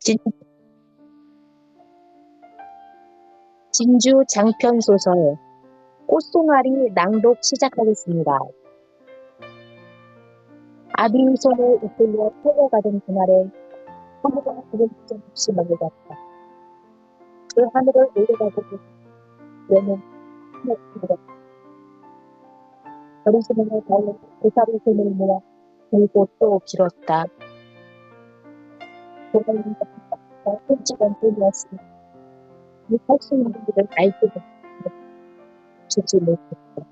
진, 진주 장편 소설 꽃송아리 낭독 시작하겠습니다. 아비 손에 이끌려 끌려가던 그날에 하늘과 그를 없이 멀어갔다. 그 하늘을 올라가고 얘는 하늘을 들었다. 어리수문을 달려 고사리 손을 모아 들고 또 빌었다. 고사리는 끔찍한 꿈이었으니 이 탈수는 일을 알고도 주지 못했다.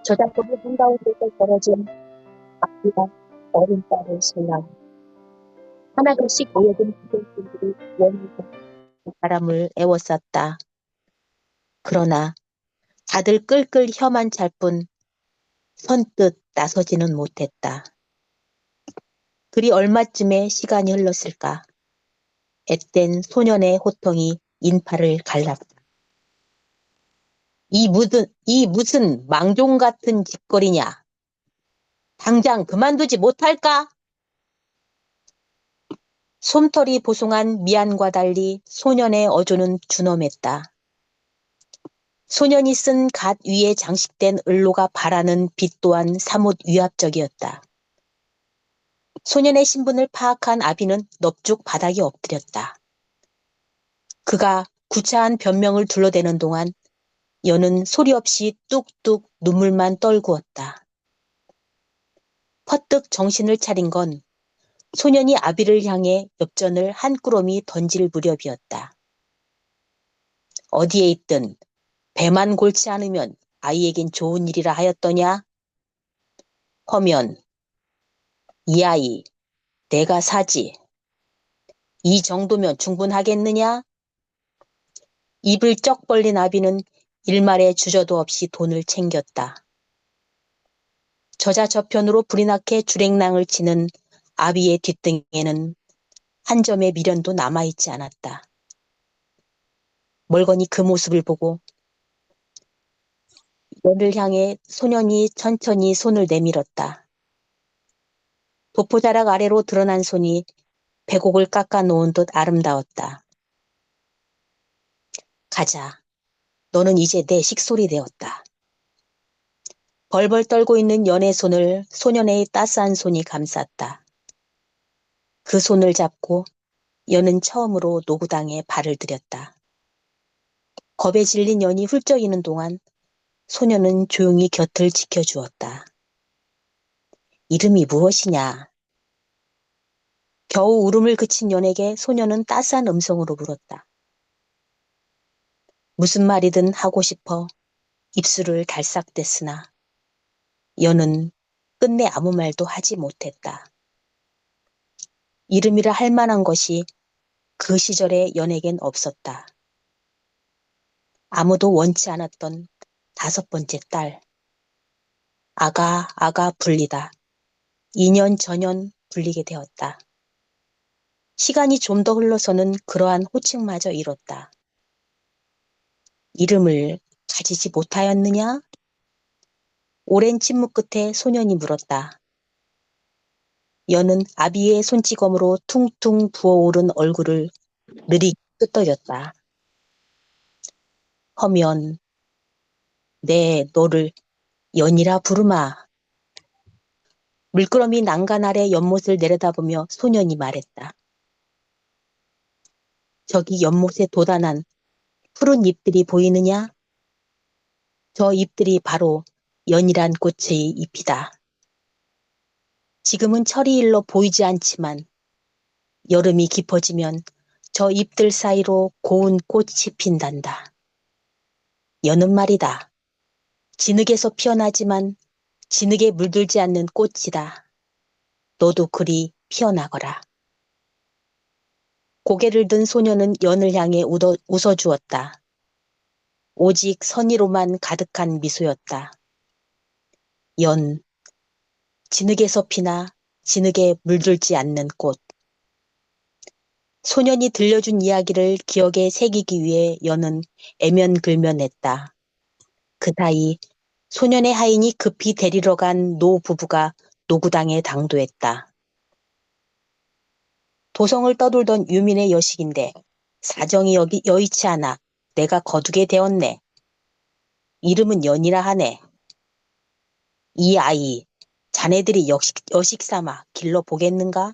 저작권이 한가운데서 벌어진 아비가 어린 딸을 신랑 하나둘씩 모여든 부들들이 원하고 바람을 애워쌌다. 그러나 다들 끌끌 혀만 찰 뿐 선뜻 나서지는 못했다. 그리 얼마쯤의 시간이 흘렀을까. 앳된 소년의 호통이 인파를 갈랐다. 이 무슨 망종 같은 짓거리냐. 당장 그만두지 못할까? 솜털이 보송한 미안과 달리 소년의 어조는 준엄했다. 소년이 쓴 갓 위에 장식된 을로가 바라는 빛 또한 사뭇 위압적이었다. 소년의 신분을 파악한 아비는 넙죽 바닥에 엎드렸다. 그가 구차한 변명을 둘러대는 동안 여는 소리 없이 뚝뚝 눈물만 떨구었다. 퍼뜩 정신을 차린 건 소년이 아비를 향해 엽전을 한 꾸러미 던질 무렵이었다. 어디에 있든 배만 골치 않으면 아이에겐 좋은 일이라 하였더냐? 허면 이 아이 내가 사지. 이 정도면 충분하겠느냐? 입을 쩍 벌린 아비는 일말의 주저도 없이 돈을 챙겼다. 저자저편으로 불이 나게 주랭랑을 치는 아비의 뒷등에는 한 점의 미련도 남아있지 않았다. 멀거니 그 모습을 보고 연을 향해 소년이 천천히 손을 내밀었다. 도포자락 아래로 드러난 손이 배곡을 깎아 놓은 듯 아름다웠다. 가자. 너는 이제 내 식솔이 되었다. 벌벌 떨고 있는 연의 손을 소년의 따스한 손이 감쌌다. 그 손을 잡고 연은 처음으로 노구당에 발을 들였다. 겁에 질린 연이 훌쩍이는 동안 소년은 조용히 곁을 지켜주었다. 이름이 무엇이냐? 겨우 울음을 그친 연에게 소년은 따스한 음성으로 물었다. 무슨 말이든 하고 싶어 입술을 달싹댔으나 연은 끝내 아무 말도 하지 못했다. 이름이라 할 만한 것이 그 시절의 연에겐 없었다. 아무도 원치 않았던 5번째 딸. 아가 불리다. 2년 전년 불리게 되었다. 시간이 좀 더 흘러서는 그러한 호칭마저 잃었다. 이름을 가지지 못하였느냐? 오랜 침묵 끝에 소년이 물었다. 연은 아비의 손찌검으로 퉁퉁 부어오른 얼굴을 느리게 끄덕였다. 허면 내 너를 연이라 부르마. 물끄러미 난간 아래 연못을 내려다보며 소년이 말했다. 저기 연못에 돋아난 푸른 잎들이 보이느냐? 저 잎들이 바로 연이란 꽃의 잎이다. 지금은 철이 일러 보이지 않지만 여름이 깊어지면 저 잎들 사이로 고운 꽃이 핀단다. 연은 말이다. 진흙에서 피어나지만 진흙에 물들지 않는 꽃이다. 너도 그리 피어나거라. 고개를 든 소녀는 연을 향해 웃어주었다. 오직 선의로만 가득한 미소였다. 연, 진흙에서 피나 진흙에 물들지 않는 꽃. 소년이 들려준 이야기를 기억에 새기기 위해 연은 애면글면했다. 그 사이 소년의 하인이 급히 데리러 간 노 부부가 노구당에 당도했다. 도성을 떠돌던 유민의 여식인데 사정이 여의치 않아 내가 거두게 되었네. 이름은 연이라 하네. 이 아이, 자네들이 여식 삼아 길러 보겠는가?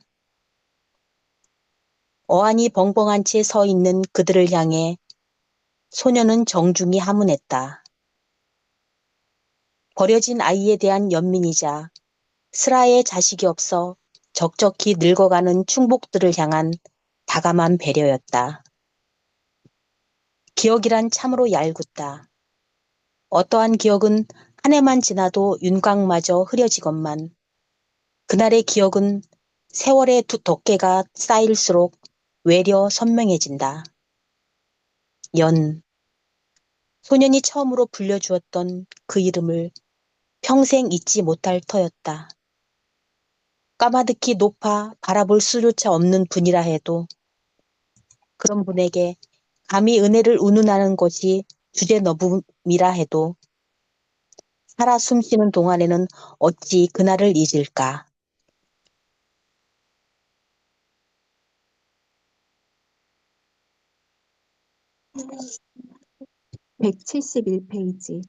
어안이 벙벙한 채 서 있는 그들을 향해 소녀는 정중히 하문했다. 버려진 아이에 대한 연민이자 슬아의 자식이 없어 적적히 늙어가는 충복들을 향한 다감한 배려였다. 기억이란 참으로 얄궂다. 어떠한 기억은 한 해만 지나도 윤곽마저 흐려지건만 그날의 기억은 세월의 덮개가 쌓일수록 외려 선명해진다. 연, 소년이 처음으로 불려주었던 그 이름을 평생 잊지 못할 터였다. 까마득히 높아 바라볼 수조차 없는 분이라 해도 그런 분에게 감히 은혜를 운운하는 것이 주제넘음이라 해도 살아 숨쉬는 동안에는 어찌 그날을 잊을까. 171페이지.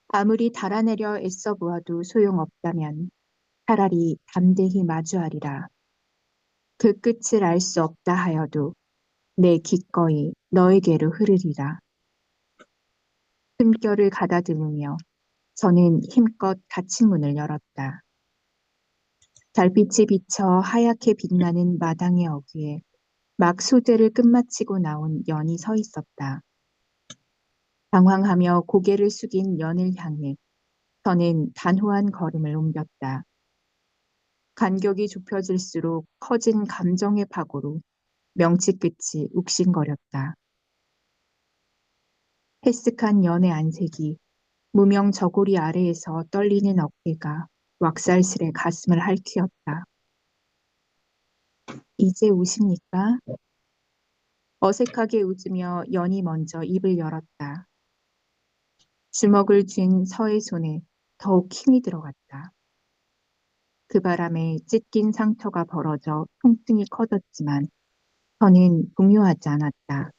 아무리 달아내려 애써 보아도 소용없다면 차라리 담대히 마주하리라. 그 끝을 알 수 없다 하여도 내 기꺼이 너에게로 흐르리라. 숨결을 가다듬으며 저는 힘껏 닫힌 문을 열었다. 달빛이 비쳐 하얗게 빛나는 마당의 어귀에 막 소재를 끝마치고 나온 연이 서 있었다. 당황하며 고개를 숙인 연을 향해 저는 단호한 걸음을 옮겼다. 간격이 좁혀질수록 커진 감정의 파고로 명치 끝이 욱신거렸다. 해쓱한 연의 안색이 무명 저고리 아래에서 떨리는 어깨가 왁살스레 가슴을 핥히었다. 이제 오십니까? 어색하게 웃으며 연이 먼저 입을 열었다. 주먹을 쥔 서의 손에 더욱 힘이 들어갔다. 그 바람에 찢긴 상처가 벌어져 통증이 커졌지만 저는 동요하지 않았다.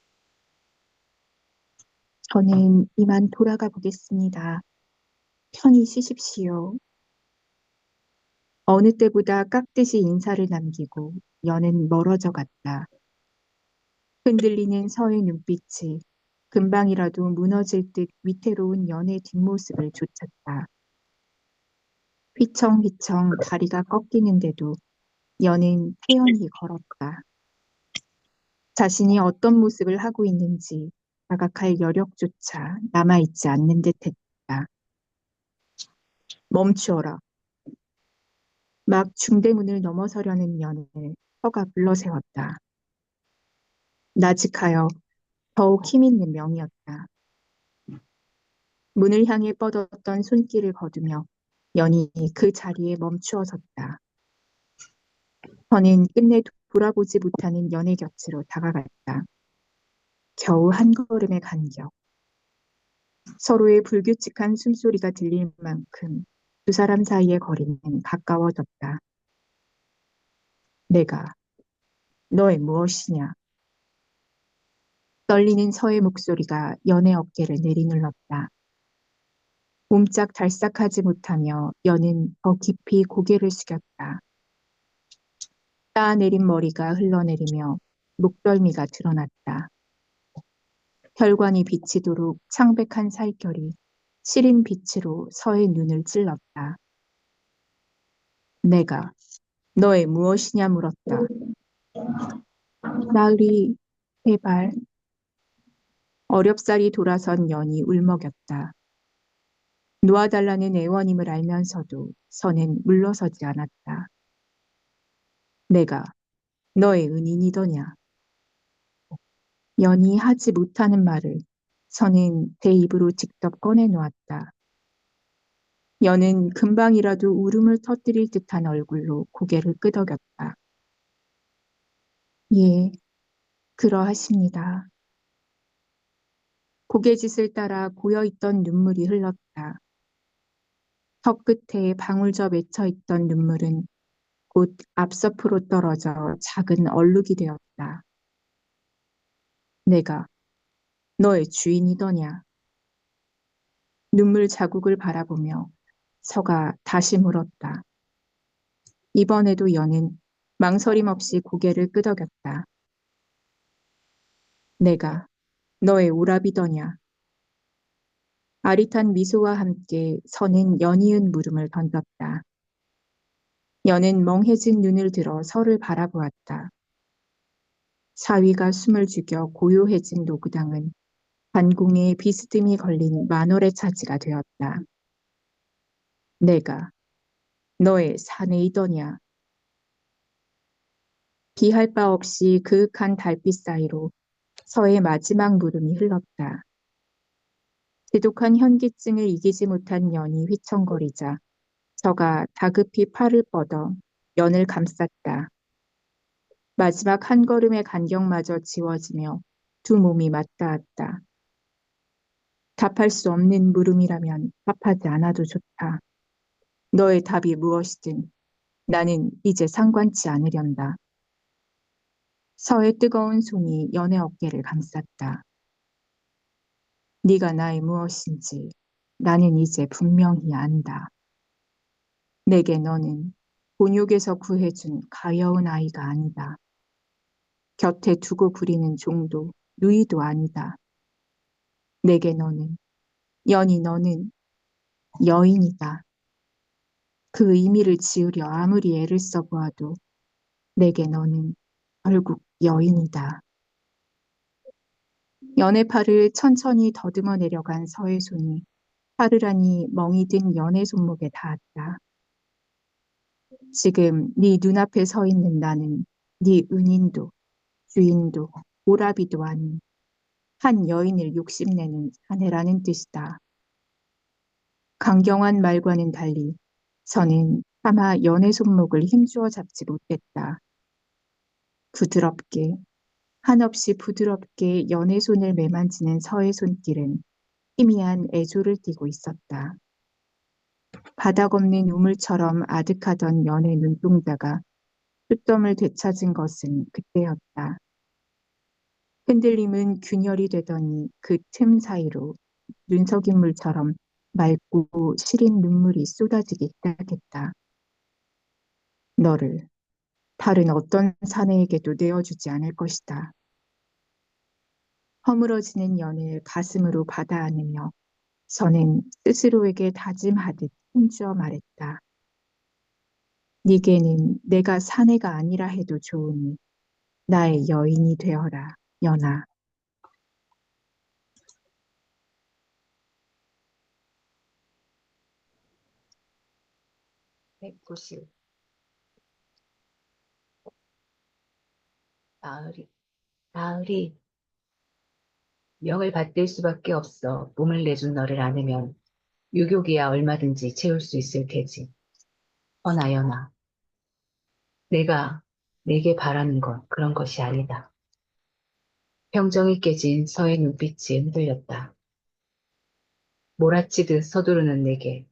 저는 이만 돌아가 보겠습니다. 편히 쉬십시오. 어느 때보다 깍듯이 인사를 남기고 연은 멀어져 갔다. 흔들리는 서의 눈빛이 금방이라도 무너질 듯 위태로운 연의 뒷모습을 좇았다. 휘청휘청 다리가 꺾이는데도 연은 태연히 걸었다. 자신이 어떤 모습을 하고 있는지 자각할 여력조차 남아있지 않는 듯했다. 멈추어라. 막 중대문을 넘어서려는 연을 혀가 불러세웠다. 나직하여 더욱 힘있는 명이었다. 문을 향해 뻗었던 손길을 거두며 연이 그 자리에 멈추어 섰다. 저는 끝내 돌아보지 못하는 연의 곁으로 다가갔다. 겨우 한 걸음의 간격. 서로의 불규칙한 숨소리가 들릴 만큼 두 사람 사이의 거리는 가까워졌다. 내가 너의 무엇이냐? 떨리는 서의 목소리가 연의 어깨를 내리눌렀다. 옴짝달싹하지 못하며 연은 더 깊이 고개를 숙였다. 쌓아내린 머리가 흘러내리며 목덜미가 드러났다. 혈관이 비치도록 창백한 살결이 시린 빛으로 서의 눈을 찔렀다. 내가 너의 무엇이냐 물었다. 나으리, 제발. 어렵사리 돌아선 연이 울먹였다. 놓아달라는 애원임을 알면서도 서는 물러서지 않았다. 내가 너의 은인이더냐. 연이 하지 못하는 말을 서는 제 입으로 직접 꺼내놓았다. 연은 금방이라도 울음을 터뜨릴 듯한 얼굴로 고개를 끄덕였다. 예, 그러하십니다. 고개짓을 따라 고여있던 눈물이 흘렀다. 턱 끝에 방울져 맺혀있던 눈물은 곧 앞서프로 떨어져 작은 얼룩이 되었다. 내가 너의 주인이더냐? 눈물 자국을 바라보며 서가 다시 물었다. 이번에도 여는 망설임 없이 고개를 끄덕였다. 내가 너의 오라비더냐? 아릿한 미소와 함께 서는 연이은 물음을 던졌다. 여는 멍해진 눈을 들어 서를 바라보았다. 사위가 숨을 죽여 고요해진 노구당은 반공에 비스듬히 걸린 만월의 차지가 되었다. 내가 너의 사내이더냐? 비할 바 없이 그윽한 달빛 사이로 서의 마지막 물음이 흘렀다. 지독한 현기증을 이기지 못한 연이 휘청거리자 서가 다급히 팔을 뻗어 연을 감쌌다. 마지막 한 걸음의 간격마저 지워지며 두 몸이 맞닿았다. 답할 수 없는 물음이라면 답하지 않아도 좋다. 너의 답이 무엇이든 나는 이제 상관치 않으련다. 서의 뜨거운 손이 연의 어깨를 감쌌다. 네가 나의 무엇인지 나는 이제 분명히 안다. 내게 너는 곤욕에서 구해준 가여운 아이가 아니다. 곁에 두고 부리는 종도 누이도 아니다. 내게 너는 연이 너는 여인이다. 그 의미를 지우려 아무리 애를 써보아도 내게 너는 결국 여인이다. 연의 팔을 천천히 더듬어 내려간 서의 손이 파르라니 멍이 든 연의 손목에 닿았다. 지금 네 눈앞에 서 있는 나는 네 은인도 주인도 오라비도 아닌 한 여인을 욕심내는 사내라는 뜻이다. 강경한 말과는 달리 서는 차마 연의 손목을 힘주어 잡지 못했다. 부드럽게 한없이 부드럽게 연의 손을 매만지는 서의 손길은 희미한 애조를 띠고 있었다. 바닥 없는 우물처럼 아득하던 연의 눈동자가 초점을 되찾은 것은 그때였다. 흔들림은 균열이 되더니 그 틈 사이로 눈석인물처럼 맑고 시린 눈물이 쏟아지기 시작했다. 너를 다른 어떤 사내에게도 내어주지 않을 것이다. 허물어지는 연을 가슴으로 받아 안으며 서는 스스로에게 다짐하듯 힘주어 말했다. 네게는 내가 사내가 아니라 해도 좋으니 나의 여인이 되어라, 연아. 백구십. 나으리, 나으리, 명을 받들 수밖에 없어 몸을 내준 너를 안으면 유교기야 얼마든지 채울 수 있을 테지. 허나 연아, 내가 내게 바라는 건 그런 것이 아니다. 평정이 깨진 서의 눈빛이 흔들렸다. 몰아치듯 서두르는 내게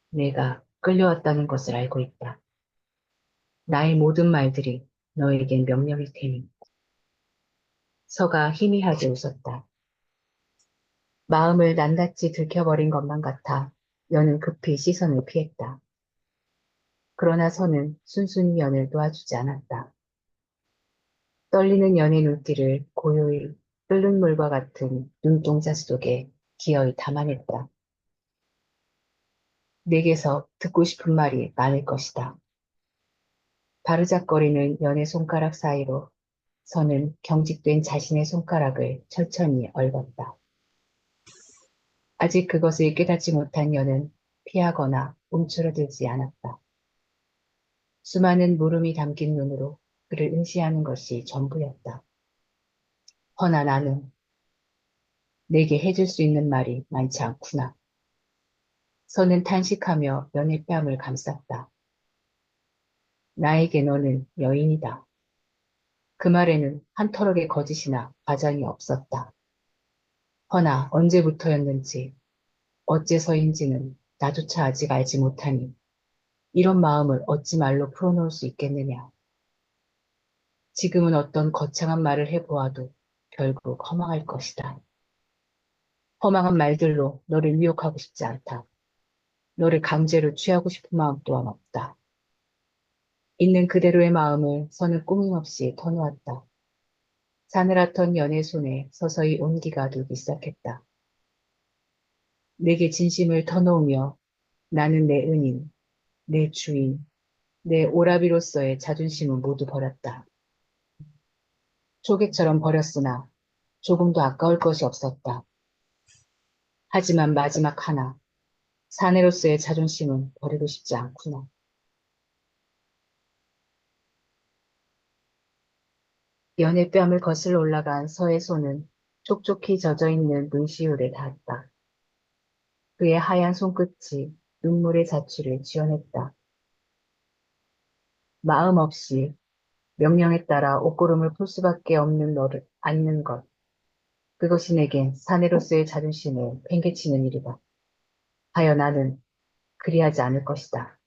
내가 끌려왔다는 것을 알고 있다. 나의 모든 말들이 너에겐 명령일 테니. 서가 희미하게 웃었다. 마음을 낱낱이 들켜버린 것만 같아 연은 급히 시선을 피했다. 그러나 서는 순순히 연을 놓아주지 않았다. 떨리는 연의 눈길을 고요히 끓는 물과 같은 눈동자 속에 기어이 담아냈다. 내게서 듣고 싶은 말이 많을 것이다. 바르작거리는 연의 손가락 사이로 서는 경직된 자신의 손가락을 천천히 얽었다. 아직 그것을 깨닫지 못한 연은 피하거나 움츠러들지 않았다. 수많은 물음이 담긴 눈으로 그를 응시하는 것이 전부였다. 허나 나는 내게 해줄 수 있는 말이 많지 않구나. 서는 탄식하며 연의 뺨을 감쌌다. 나에게 너는 여인이다. 그 말에는 한 터럭의 거짓이나 과장이 없었다. 허나 언제부터였는지 어째서인지는 나조차 아직 알지 못하니 이런 마음을 어찌 말로 풀어놓을 수 있겠느냐. 지금은 어떤 거창한 말을 해보아도 결국 허망할 것이다. 허망한 말들로 너를 미혹하고 싶지 않다. 너를 강제로 취하고 싶은 마음 또한 없다. 있는 그대로의 마음을 선은 꾸밈없이 터놓았다. 사늘하던 연애 손에 서서히 온기가 돌기 시작했다. 내게 진심을 터놓으며 나는 내 은인, 내 주인, 내 오라비로서의 자존심은 모두 버렸다. 초객처럼 버렸으나 조금도 아까울 것이 없었다. 하지만 마지막 하나, 사내로서의 자존심은 버리고 싶지 않구나. 연애 뺨을 거슬러 올라간 서의 손은 촉촉히 젖어있는 눈시울에 닿았다. 그의 하얀 손끝이 눈물의 자취를 지어냈다. 마음 없이 명령에 따라 옷고름을 풀 수밖에 없는 너를 안는 것. 그것이 내겐 사내로서의 자존심을 팽개치는 일이다. 하여 나는 그리하지 않을 것이다.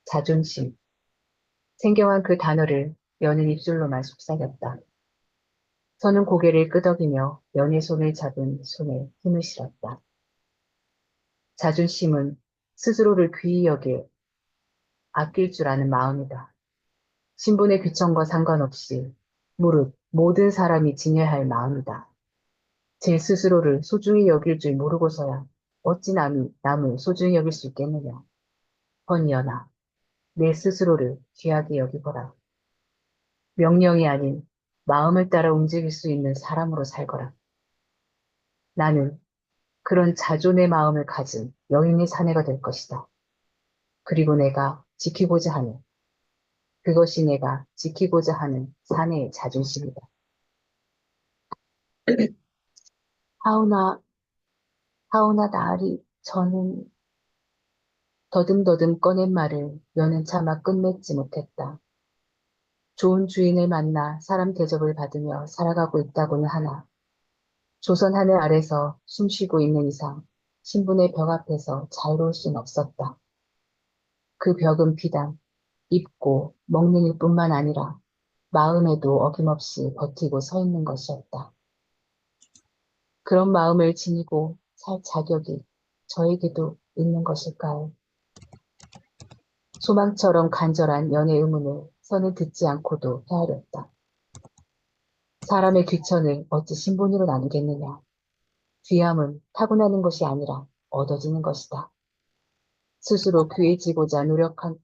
자존심. 생경한 그 단어를 여는 입술로만 속삭였다. 서는 고개를 끄덕이며 연의 손을 잡은 손에 힘을 실었다. 자존심은 스스로를 귀히 여길 아낄 줄 아는 마음이다. 신분의 귀천과 상관없이 무릇 모든 사람이 지녀야 할 마음이다. 제 스스로를 소중히 여길 줄 모르고서야 어찌 남을 소중히 여길 수 있겠느냐. 허니여나, 내 스스로를 귀하게 여기거라. 명령이 아닌 마음을 따라 움직일 수 있는 사람으로 살거라. 나는 그런 자존의 마음을 가진 여인의 사내가 될 것이다. 그리고 내가 지키고자 하는, 그것이 내가 지키고자 하는 사내의 자존심이다. 하오나, 하오나 나으리, 저는 더듬더듬 꺼낸 말을 여는 차마 끝맺지 못했다. 좋은 주인을 만나 사람 대접을 받으며 살아가고 있다고는 하나, 조선 하늘 아래서 숨쉬고 있는 이상 신분의 벽 앞에서 자유로울 순 없었다. 그 벽은 비단 입고 먹는 일뿐만 아니라 마음에도 어김없이 버티고 서 있는 것이었다. 그런 마음을 지니고 살 자격이 저에게도 있는 것일까요? 소망처럼 간절한 연애 의문을 선을 듣지 않고도 헤아렸다. 사람의 귀천을 어찌 신분으로 나누겠느냐. 귀함은 타고나는 것이 아니라 얻어지는 것이다. 스스로 귀해지고자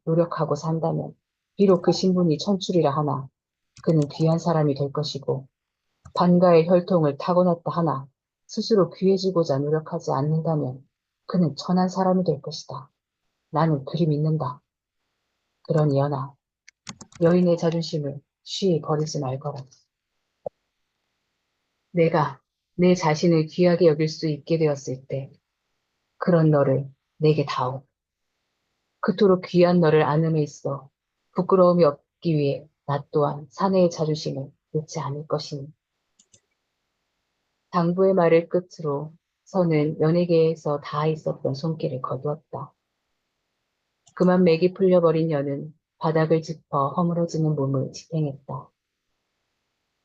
노력하고 산다면 비록 그 신분이 천출이라 하나 그는 귀한 사람이 될 것이고 반가의 혈통을 타고났다 하나 스스로 귀해지고자 노력하지 않는다면 그는 천한 사람이 될 것이다. 나는 그리 믿는다. 그러니 연아, 여인의 자존심을 쉬이 버리지 말거라. 내가 내 자신을 귀하게 여길 수 있게 되었을 때 그런 너를 내게 다오. 그토록 귀한 너를 안음에 있어 부끄러움이 없기 위해 나 또한 사내의 자존심을 놓지 않을 것이니. 당부의 말을 끝으로 선은 연예계에서 닿아 있었던 손길을 거두었다. 그만 맥이 풀려버린 여는 바닥을 짚어 허물어지는 몸을 지탱했다.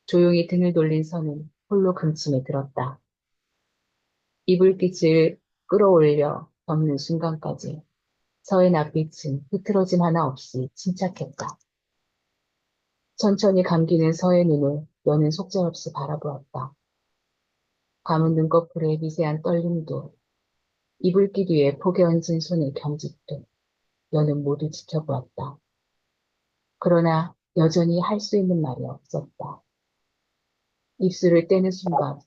조용히 등을 돌린 선은 홀로 금침에 들었다. 이불빛을 끌어올려 덮는 순간까지 서의 낯빛은 흐트러짐 하나 없이 침착했다. 천천히 감기는 서의 눈을 여는 속절없이 바라보았다. 감은 눈꺼풀의 미세한 떨림도 이불길 위에 폭에 얹은 손의 경직도 여는 모두 지켜보았다. 그러나 여전히 할 수 있는 말이 없었다. 입술을 떼는 순간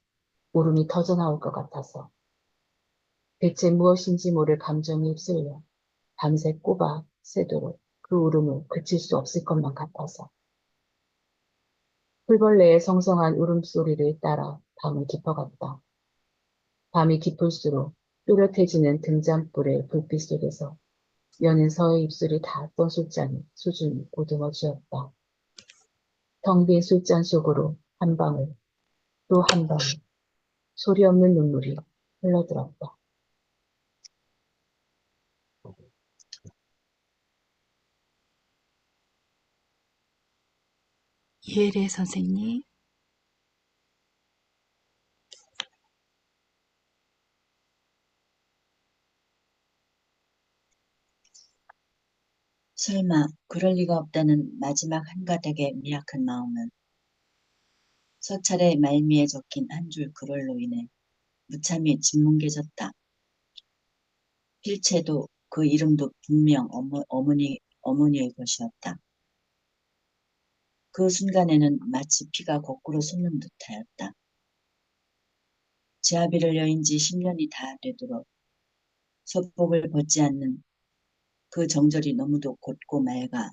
울음이 터져나올 것 같아서 대체 무엇인지 모를 감정이 휩쓸려 밤새 꼬박 새도록 그 울음을 그칠 수 없을 것만 같아서 풀벌레의 성성한 울음소리를 따라 밤을 깊어갔다. 밤이 깊을수록 또렷해지는 등잔불의 불빛 속에서 여는 서의 입술이 닿았던 술잔이 수준이 보듬어지었다. 텅 빈 술잔 속으로 한 방울, 또 한 방울, 소리 없는 눈물이 흘러들었다. 예래 선생님. 설마 그럴 리가 없다는 마지막 한 가닥의 미약한 마음은 서찰의 말미에 적힌 한 줄 글로 인해 무참히 짓뭉개졌다. 필체도 그 이름도 분명 어머니의 것이었다. 그 순간에는 마치 피가 거꾸로 솟는 듯하였다. 제아비를 여인 지 10년이 다 되도록 소복을 벗지 않는 그 정절이 너무도 곧고 맑아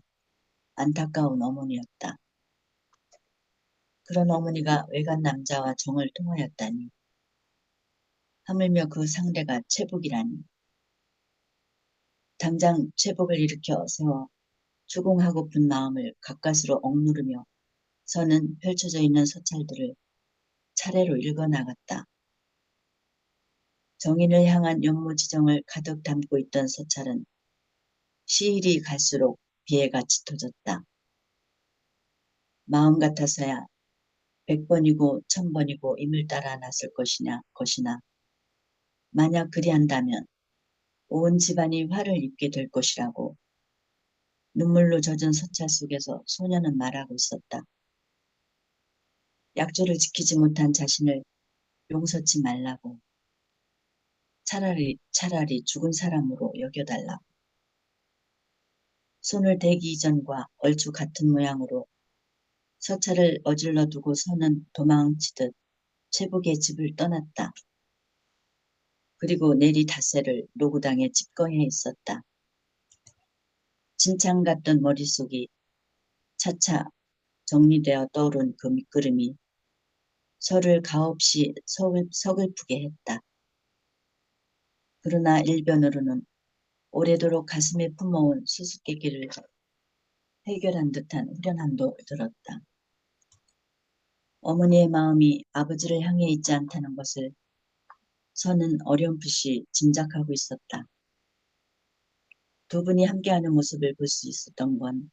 안타까운 어머니였다. 그런 어머니가 외간 남자와 정을 통하였다니. 하물며 그 상대가 최복이라니. 당장 최복을 일으켜 세워 추궁하고픈 마음을 가까스로 억누르며 선은 펼쳐져 있는 서찰들을 차례로 읽어나갔다. 정인을 향한 연모지정을 가득 담고 있던 서찰은 시일이 갈수록 비애가 짙어졌다. 마음 같아서야 100번이고 1000번이고 임을 따라 났을 것이나 만약 그리한다면 온 집안이 화를 입게 될 것이라고 눈물로 젖은 서찰 속에서 소녀는 말하고 있었다. 약조를 지키지 못한 자신을 용서치 말라고. 차라리 죽은 사람으로 여겨달라고. 손을 대기 이전과 얼추 같은 모양으로 서찰을 어질러 두고 서는 도망치듯 최복의 집을 떠났다. 그리고 내리 닷새를 노구당에 집거해 있었다. 진창 같던 머릿속이 차차 정리되어 떠오른 그 밑그림이 서를 가없이 서글프게 했다. 그러나 일변으로는 오래도록 가슴에 품어온 수수께끼를 해결한 듯한 후련함도 들었다. 어머니의 마음이 아버지를 향해 있지 않다는 것을 선은 어렴풋이 짐작하고 있었다. 두 분이 함께하는 모습을 볼 수 있었던 건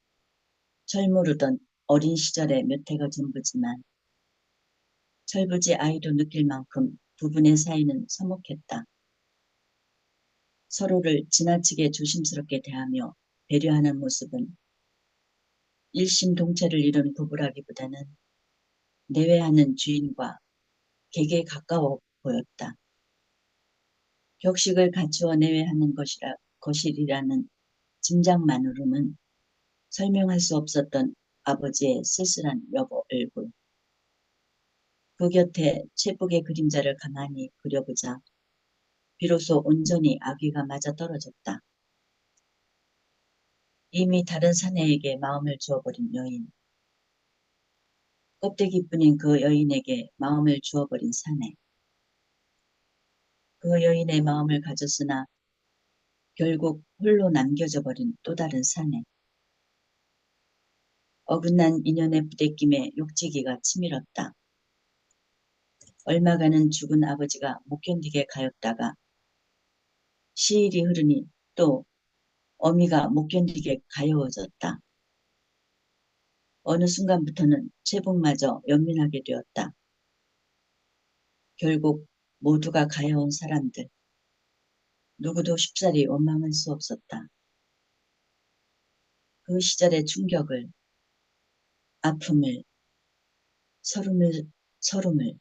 철모르던 어린 시절의 몇 해가 전부지만 철부지 아이도 느낄 만큼 두 분의 사이는 서먹했다. 서로를 지나치게 조심스럽게 대하며 배려하는 모습은 일심동체를 이룬 부부라기보다는 내외하는 주인과 객에 가까워 보였다. 격식을 갖추어 내외하는 것이라는 짐작만으로는 설명할 수 없었던 아버지의 쓸쓸한 여보 얼굴. 그 곁에 최복의 그림자를 가만히 그려보자 비로소 온전히 아귀가 맞아떨어졌다. 이미 다른 사내에게 마음을 주어버린 여인. 껍데기뿐인 그 여인에게 마음을 주어버린 사내. 그 여인의 마음을 가졌으나 결국 홀로 남겨져 버린 또 다른 사내. 어긋난 인연의 부대낌에 욕지기가 치밀었다. 얼마간은 죽은 아버지가 못 견디게 가엾다가 시일이 흐르니 또 어미가 못 견디게 가여워졌다. 어느 순간부터는 최복마저 연민하게 되었다. 결국 모두가 가여운 사람들. 누구도 쉽사리 원망할 수 없었다. 그 시절의 충격을, 아픔을, 서름을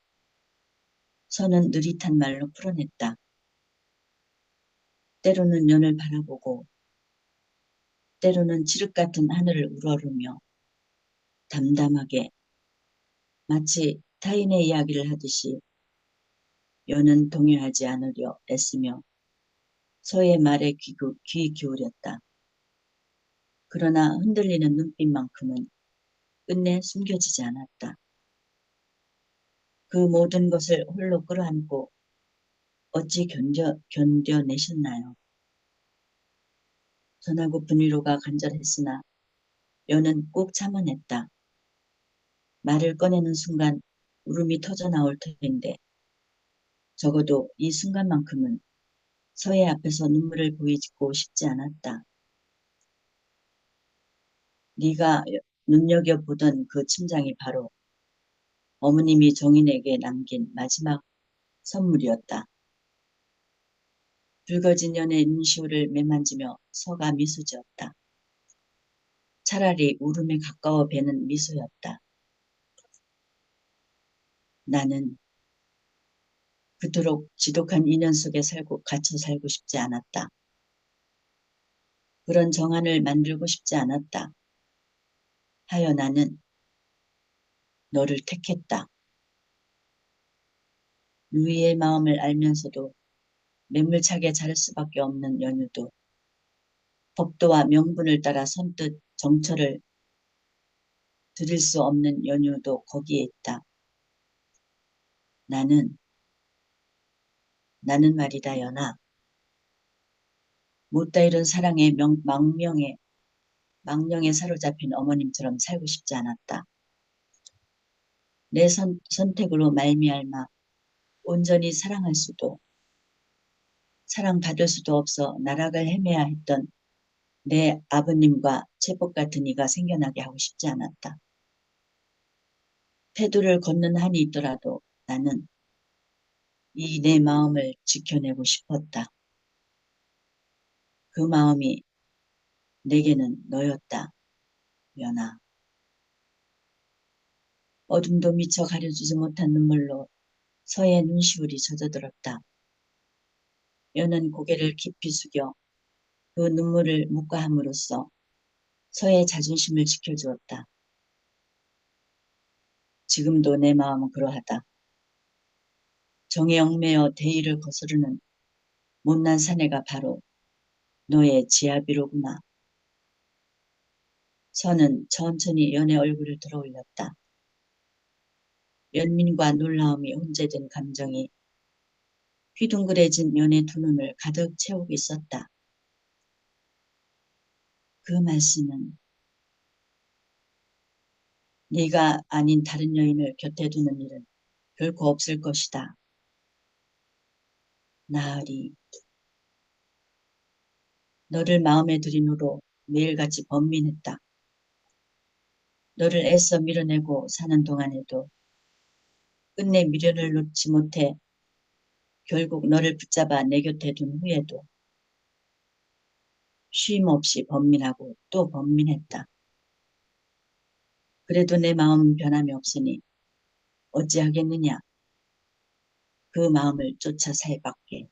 선은 느릿한 말로 풀어냈다. 때로는 연을 바라보고 때로는 칠흑 같은 하늘을 우러르며 담담하게 마치 타인의 이야기를 하듯이 연은 동요하지 않으려 애쓰며 서의 말에 귀 기울였다. 그러나 흔들리는 눈빛만큼은 끝내 숨겨지지 않았다. 그 모든 것을 홀로 끌어안고 어찌 견뎌내셨나요? 전하고픈 위로가 간절했으나 여는 꼭 참아냈다. 말을 꺼내는 순간 울음이 터져 나올 터인데 적어도 이 순간만큼은 서예 앞에서 눈물을 보이고 싶지 않았다. 네가 눈여겨보던 그 침장이 바로 어머님이 정인에게 남긴 마지막 선물이었다. 붉어진 연의 눈시울을 매만지며 서가 미소 지었다. 차라리 울음에 가까워 배는 미소였다. 나는 그토록 지독한 인연 속에 갇혀 살고 싶지 않았다. 그런 정한을 만들고 싶지 않았다. 하여 나는 너를 택했다. 루이의 마음을 알면서도 매몰차게 자를 수밖에 없는 연유도, 법도와 명분을 따라 선뜻 정처를 드릴 수 없는 연유도 거기에 있다. 나는 말이다, 연아. 못다 이룬 사랑의 망령에 사로잡힌 어머님처럼 살고 싶지 않았다. 내 선택으로 말미암아 온전히 사랑할 수도, 사랑받을 수도 없어 나락을 헤매야 했던 내 아버님과 제법 같은 이가 생겨나게 하고 싶지 않았다. 태도를 걷는 한이 있더라도 나는 이 내 마음을 지켜내고 싶었다. 그 마음이 내게는 너였다, 연아. 어둠도 미처 가려주지 못한 눈물로 서의 눈시울이 젖어들었다. 연은 고개를 깊이 숙여 그 눈물을 묵과함으로써 서의 자존심을 지켜주었다. 지금도 내 마음은 그러하다. 정에 얽매여 대의를 거스르는 못난 사내가 바로 너의 지아비로구나. 서는 천천히 연의 얼굴을 들어올렸다. 연민과 놀라움이 혼재된 감정이 휘둥그레진 연의 두 눈을 가득 채우고 있었다. 그 말씀은 네가 아닌 다른 여인을 곁에 두는 일은 결코 없을 것이다. 나으리, 너를 마음에 들인 후로 매일같이 번민했다. 너를 애써 밀어내고 사는 동안에도 끝내 미련을 놓지 못해 결국 너를 붙잡아 내 곁에 둔 후에도 쉼 없이 번민하고 또 번민했다. 그래도 내 마음은 변함이 없으니 어찌하겠느냐. 그 마음을 쫓아 살 밖에.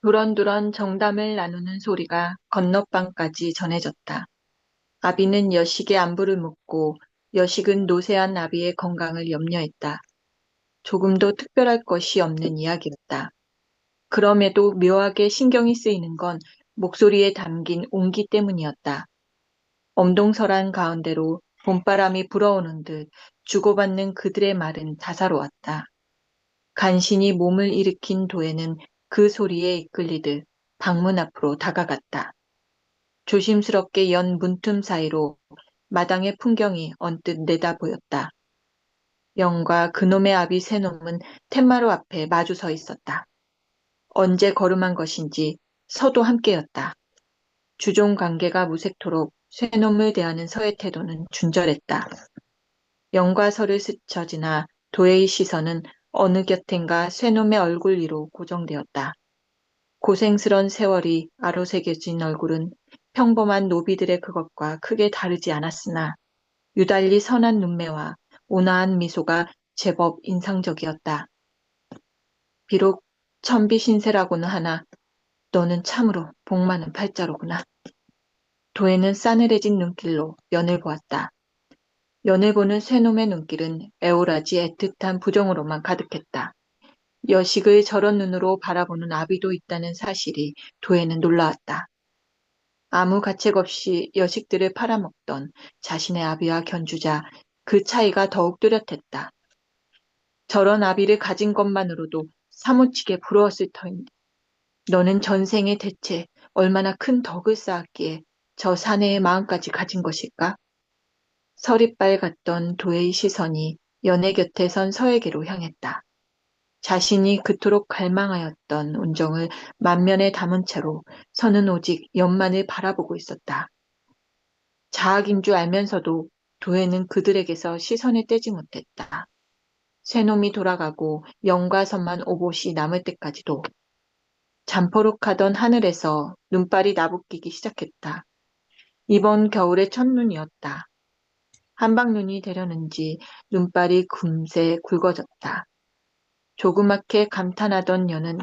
두런두런 정담을 나누는 소리가 건너방까지 전해졌다. 아비는 여식의 안부를 묻고 여식은 노쇠한 아비의 건강을 염려했다. 조금도 특별할 것이 없는 이야기였다. 그럼에도 묘하게 신경이 쓰이는 건 목소리에 담긴 온기 때문이었다. 엄동설한 가운데로 봄바람이 불어오는 듯 주고받는 그들의 말은 다사로웠다. 간신히 몸을 일으킨 도애는 그 소리에 이끌리듯 방문 앞으로 다가갔다. 조심스럽게 연 문틈 사이로 마당의 풍경이 언뜻 내다 보였다. 영과 그놈의 아비 새놈은 텐마루 앞에 마주 서 있었다. 언제 걸음한 것인지 서도 함께였다. 주종 관계가 무색토록 쇠놈을 대하는 서의 태도는 준절했다. 영과 서를 스쳐 지나 도의 시선은 어느 곁엔가 쇠놈의 얼굴 위로 고정되었다. 고생스런 세월이 아로새겨진 얼굴은 평범한 노비들의 그것과 크게 다르지 않았으나 유달리 선한 눈매와 온화한 미소가 제법 인상적이었다. 비록 천비신세라고는 하나 너는 참으로 복 많은 팔자로구나. 도애는 싸늘해진 눈길로 연을 보았다. 연을 보는 쇠놈의 눈길은 애오라지 애틋한 부정으로만 가득했다. 여식을 저런 눈으로 바라보는 아비도 있다는 사실이 도애는 놀라웠다. 아무 가책 없이 여식들을 팔아먹던 자신의 아비와 견주자 그 차이가 더욱 뚜렷했다. 저런 아비를 가진 것만으로도 사무치게 부러웠을 터인데 너는 전생에 대체 얼마나 큰 덕을 쌓았기에 저 사내의 마음까지 가진 것일까? 서리빨 같던 도의 시선이 연애 곁에 선 서에게로 향했다. 자신이 그토록 갈망하였던 운정을 만면에 담은 채로 서는 오직 연만을 바라보고 있었다. 자학인 줄 알면서도 도혜는 그들에게서 시선을 떼지 못했다. 새놈이 돌아가고 영과 선만 오봇이 남을 때까지도 잠포룩하던 하늘에서 눈발이 나부끼기 시작했다. 이번 겨울의 첫눈이었다. 한방눈이 되려는지 눈발이 금세 굵어졌다. 조그맣게 감탄하던 여는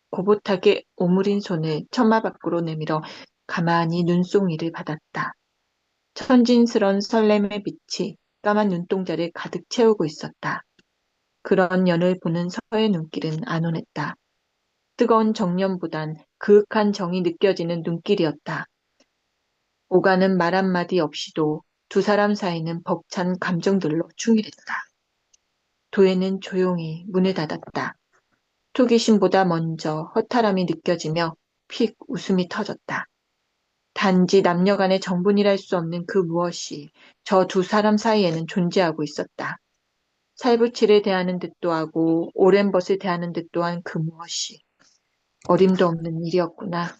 고봇하게 오므린 손을 천마 밖으로 내밀어 가만히 눈송이를 받았다. 천진스런 설렘의 빛이 까만 눈동자를 가득 채우고 있었다. 그런 연을 보는 서의 눈길은 안온했다. 뜨거운 정념보단 그윽한 정이 느껴지는 눈길이었다. 오가는 말 한마디 없이도 두 사람 사이는 벅찬 감정들로 충일했다. 도혜는 조용히 문을 닫았다. 호기심보다 먼저 허탈함이 느껴지며 픽 웃음이 터졌다. 단지 남녀간의 정분이랄 수 없는 그 무엇이 저 두 사람 사이에는 존재하고 있었다. 살부치를 대하는 듯도 하고 오랜 벗을 대하는 듯도 한 그 무엇이 어림도 없는 일이었구나.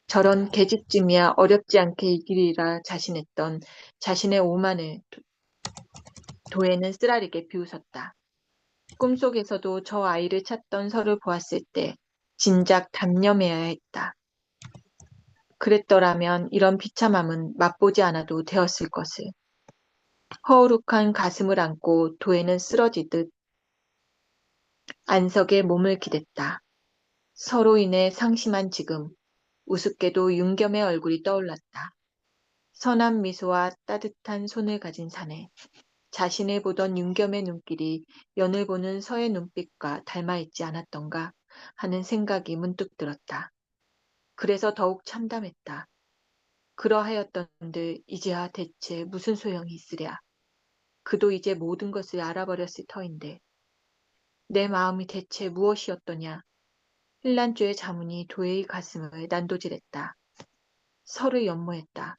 저런 계집쯤이야 어렵지 않게 이기리라 자신했던 자신의 오만을 도혜는 쓰라리게 비웃었다. 꿈속에서도 저 아이를 찾던 서를 보았을 때 진작 단념해야 했다. 그랬더라면 이런 비참함은 맛보지 않아도 되었을 것을. 허우룩한 가슴을 안고 도혜는 쓰러지듯 안석에 몸을 기댔다. 서로 인해 상심한 지금 우습게도 윤겸의 얼굴이 떠올랐다. 선한 미소와 따뜻한 손을 가진 사내. 자신을 보던 윤겸의 눈길이 연을 보는 서의 눈빛과 닮아있지 않았던가 하는 생각이 문득 들었다. 그래서 더욱 참담했다. 그러하였던들 이제야 대체 무슨 소용이 있으랴. 그도 이제 모든 것을 알아버렸을 터인데 내 마음이 대체 무엇이었더냐. 힐란주의 자문이 도혜의 가슴을 난도질했다. 서를 연모했다.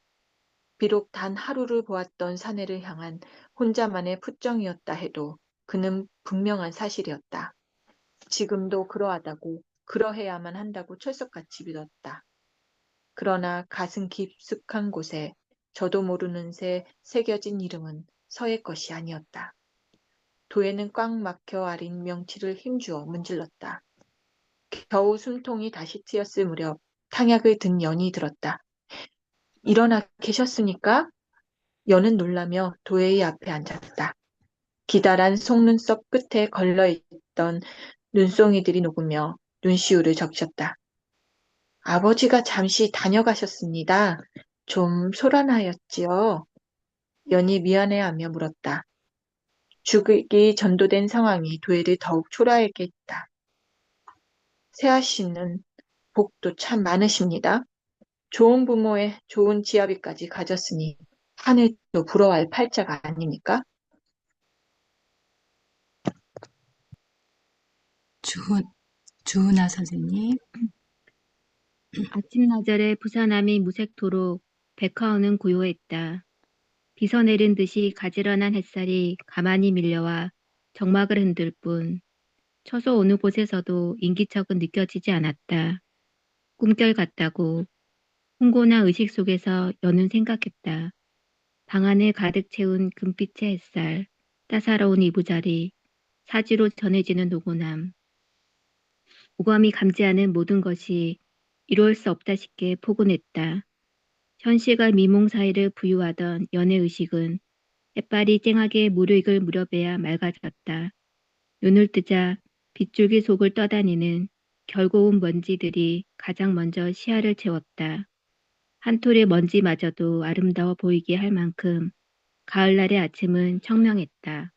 비록 단 하루를 보았던 사내를 향한 혼자만의 풋정이었다 해도 그는 분명한 사실이었다. 지금도 그러하다고 그러해야만 한다고 철석같이 믿었다. 그러나 가슴 깊숙한 곳에 저도 모르는 새 새겨진 이름은 서의 것이 아니었다. 도혜는 꽉 막혀 아린 명치를 힘주어 문질렀다. 겨우 숨통이 다시 트였을 무렵 탕약을 든 연이 들었다. 일어나 계셨습니까? 연은 놀라며 도혜의 앞에 앉았다. 기다란 속눈썹 끝에 걸러있던 눈송이들이 녹으며 눈시울을 적셨다. 아버지가 잠시 다녀가셨습니다. 좀 소란하였지요. 연이 미안해하며 물었다. 죽이 전도된 상황이 도혜를 더욱 초라하게 했다. 세아 씨는 복도 참 많으십니다. 좋은 부모에 좋은 지아비까지 가졌으니 하늘도 부러워할 팔자가 아닙니까? 주은아 선생님. 아침나절에 부산함이 무색토록 백화오는 고요했다. 비서내린 듯이 가지런한 햇살이 가만히 밀려와 정막을 흔들 뿐 처소 어느 곳에서도 인기척은 느껴지지 않았다. 꿈결 같다고 홍고나 의식 속에서 여는 생각했다. 방 안을 가득 채운 금빛의 햇살, 따사로운 이부자리, 사지로 전해지는 노곤함. 오감이 감지하는 모든 것이 이룰 수 없다 싶게 포근했다. 현실과 미몽 사이를 부유하던 연애 의식은 햇발이 쨍하게 무르익을 무렵에야 맑아졌다. 눈을 뜨자 빗줄기 속을 떠다니는 결고운 먼지들이 가장 먼저 시야를 채웠다. 한 톨의 먼지마저도 아름다워 보이게 할 만큼 가을날의 아침은 청명했다.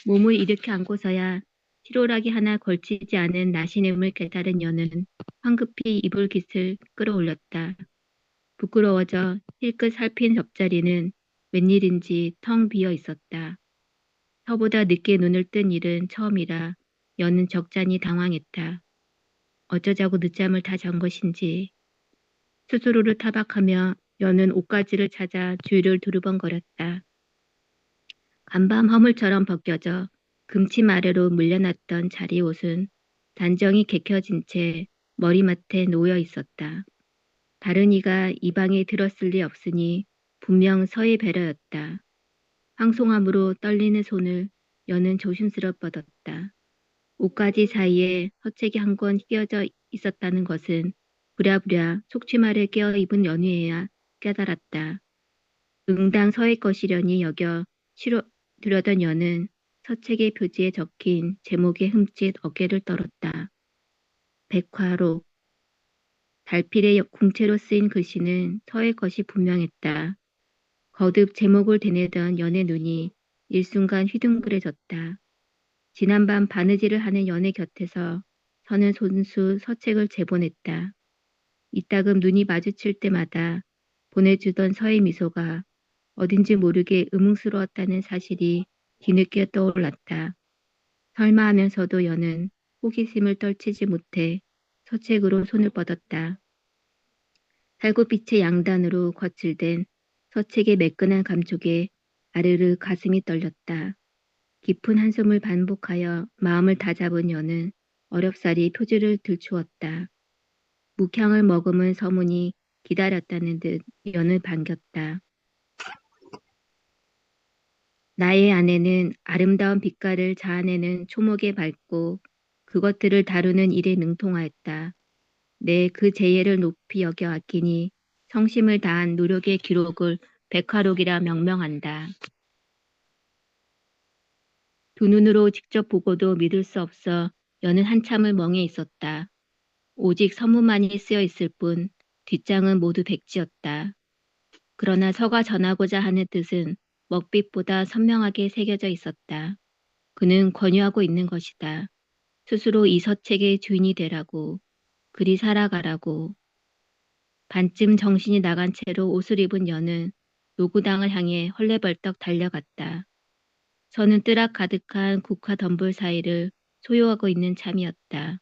몸을 일으켜 안고서야 치로락이 하나 걸치지 않은 나시냄을 깨달은 여는 황급히 이불깃을 끌어올렸다. 부끄러워져 힐끗 살핀 옆자리는 웬일인지 텅 비어 있었다. 서보다 늦게 눈을 뜬 일은 처음이라 여는 적잖이 당황했다. 어쩌자고 늦잠을 다 잔 것인지. 스스로를 타박하며 여는 옷가지를 찾아 주위를 두루번거렸다. 간밤 허물처럼 벗겨져 금침 아래로 물려놨던 자리옷은 단정히 개켜진 채 머리맡에 놓여 있었다. 다른 이가 이 방에 들었을 리 없으니 분명 서의 배려였다. 황송함으로 떨리는 손을 여는 조심스럽 뻗었다. 옷가지 사이에 서책이 한 권 끼어져 있었다는 것은 부랴부랴 속치마를 껴 입은 연후에야 깨달았다. 응당 서의 것이려니 여겨 치러 들여던 여는 서책의 표지에 적힌 제목에 흠칫 어깨를 떨었다. 백화록. 달필의 궁체로 쓰인 글씨는 서의 것이 분명했다. 거듭 제목을 되뇌던 연의 눈이 일순간 휘둥그레졌다. 지난밤 바느질을 하는 연의 곁에서 서는 손수 서책을 재보냈다. 이따금 눈이 마주칠 때마다 보내주던 서의 미소가 어딘지 모르게 의문스러웠다는 사실이 뒤늦게 떠올랐다. 설마 하면서도 연은 호기심을 떨치지 못해 서책으로 손을 뻗었다. 살구빛의 양단으로 거칠된 서책의 매끈한 감촉에 아르르 가슴이 떨렸다. 깊은 한숨을 반복하여 마음을 다잡은 여는 어렵사리 표지를 들추었다. 묵향을 머금은 서문이 기다렸다는 듯 연을 반겼다. 나의 아내는 아름다운 빛깔을 자아내는 초목에 밝고 그것들을 다루는 일에 능통하였다. 내 그 재예를 높이 여겨 아끼니 성심을 다한 노력의 기록을 백화록이라 명명한다. 두 눈으로 직접 보고도 믿을 수 없어 여는 한참을 멍해 있었다. 오직 서문만이 쓰여 있을 뿐 뒷장은 모두 백지였다. 그러나 서가 전하고자 하는 뜻은 먹빛보다 선명하게 새겨져 있었다. 그는 권유하고 있는 것이다. 스스로 이 서책의 주인이 되라고, 그리 살아가라고. 반쯤 정신이 나간 채로 옷을 입은 여는 노구당을 향해 헐레벌떡 달려갔다. 서는 뜨락 가득한 국화 덤불 사이를 소요하고 있는 참이었다.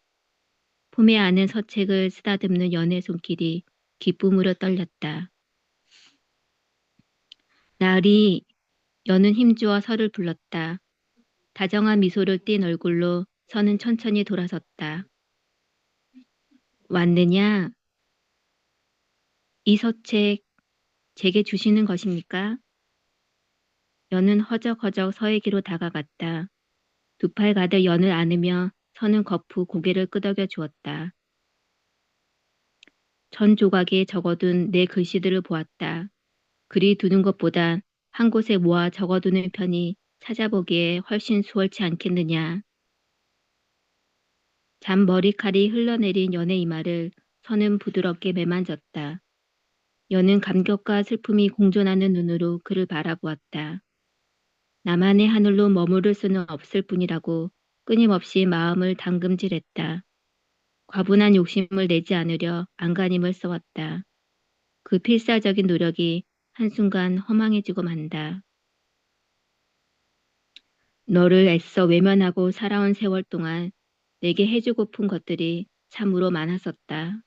품에 안은 서책을 쓰다듬는 연의 손길이 기쁨으로 떨렸다. 나으리, 여는 힘주어 서를 불렀다. 다정한 미소를 띤 얼굴로 서는 천천히 돌아섰다. 왔느냐? 이 서책 제게 주시는 것입니까? 여는 허적허적 서에게로 다가갔다. 두 팔 가득 연을 안으며 서는 거푸 고개를 끄덕여 주었다. 전 조각에 적어둔 내 글씨들을 보았다. 글이 두는 것보단 한 곳에 모아 적어두는 편이 찾아보기에 훨씬 수월치 않겠느냐. 잔머리칼이 흘러내린 연의 이마를 서는 부드럽게 매만졌다. 여는 감격과 슬픔이 공존하는 눈으로 그를 바라보았다. 나만의 하늘로 머무를 수는 없을 뿐이라고 끊임없이 마음을 당금질했다. 과분한 욕심을 내지 않으려 안간힘을 써왔다. 그 필사적인 노력이 한순간 허망해지고 만다. 너를 애써 외면하고 살아온 세월 동안 내게 해주고픈 것들이 참으로 많았었다.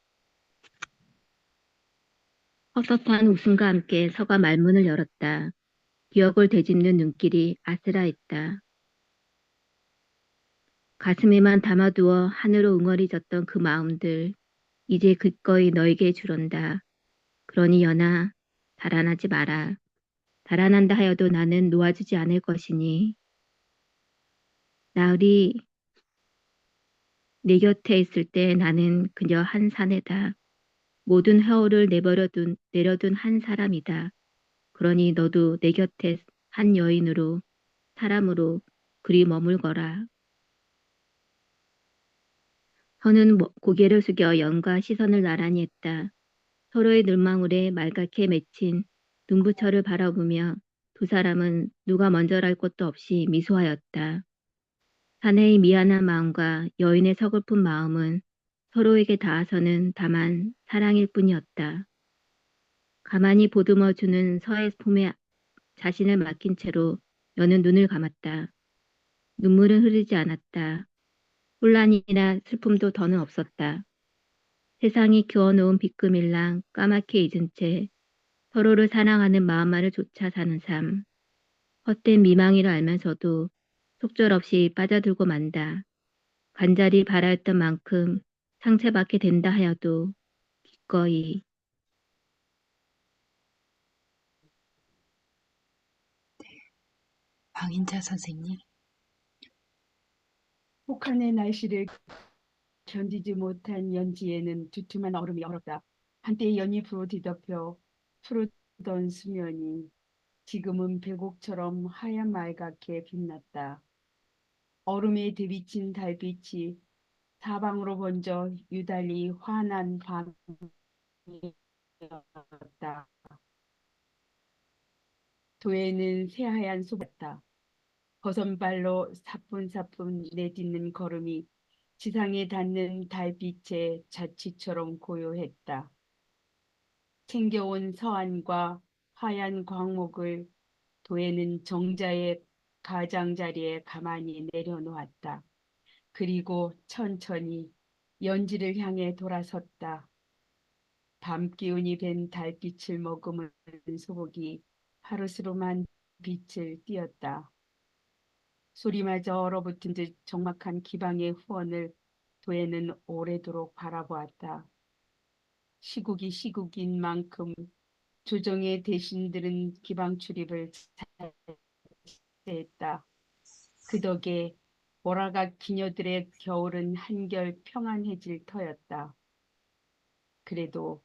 헛헛한 웃음과 함께 서가 말문을 열었다. 기억을 되짚는 눈길이 아슬아했다. 가슴에만 담아두어 하늘로 응어리졌던 그 마음들, 이제 기꺼이 너에게 주런다. 그러니 연아, 달아나지 마라. 달아난다 하여도 나는 놓아주지 않을 것이니. 나으리, 내 곁에 있을 때 나는 그저 한 사내다. 모든 회오를 내려둔 한 사람이다. 그러니 너도 내 곁에 한 여인으로, 사람으로 그리 머물거라. 서는 고개를 숙여 연과 시선을 나란히 했다. 서로의 눈망울에 말갛게 맺힌 눈부처를 바라보며 두 사람은 누가 먼저랄 것도 없이 미소하였다. 사내의 미안한 마음과 여인의 서글픈 마음은 서로에게 닿아서는 다만 사랑일 뿐이었다. 가만히 보듬어주는 서의 품에 자신을 맡긴 채로 여는 눈을 감았다. 눈물은 흐르지 않았다. 혼란이나 슬픔도 더는 없었다. 세상이 그어놓은 빗금일랑 까맣게 잊은 채 서로를 사랑하는 마음만을 좇아 사는 삶. 헛된 미망이라 알면서도 속절없이 빠져들고 만다. 간절히 바라였던 만큼 상처받게 된다 하여도 기꺼이 황인자 선생님. 혹한의 날씨를 견디지 못한 연지에는 두툼한 얼음이 얼었다. 한때 연잎으로 뒤덮여 푸르던 수면이 지금은 백옥처럼 하얀 말갛게 빛났다. 얼음에 들비친 달빛이 사방으로 번져 유달리 환한 밤이었다. 도에는 새하얀 소같다. 버선발로 사뿐사뿐 내딛는 걸음이 지상에 닿는 달빛의 자취처럼 고요했다. 챙겨온 서한과 하얀 광목을 도에는 정자의 가장자리에 가만히 내려놓았다. 그리고 천천히 연지를 향해 돌아섰다. 밤 기운이 밴 달빛을 머금은 소복이 파르스름한 빛을 띄었다. 소리마저 얼어붙은 듯 적막한 기방의 후원을 도에는 오래도록 바라보았다. 시국이 시국인 만큼 조정의 대신들은 기방 출입을 자제했다. 그 덕에 모라각 기녀들의 겨울은 한결 평안해질 터였다. 그래도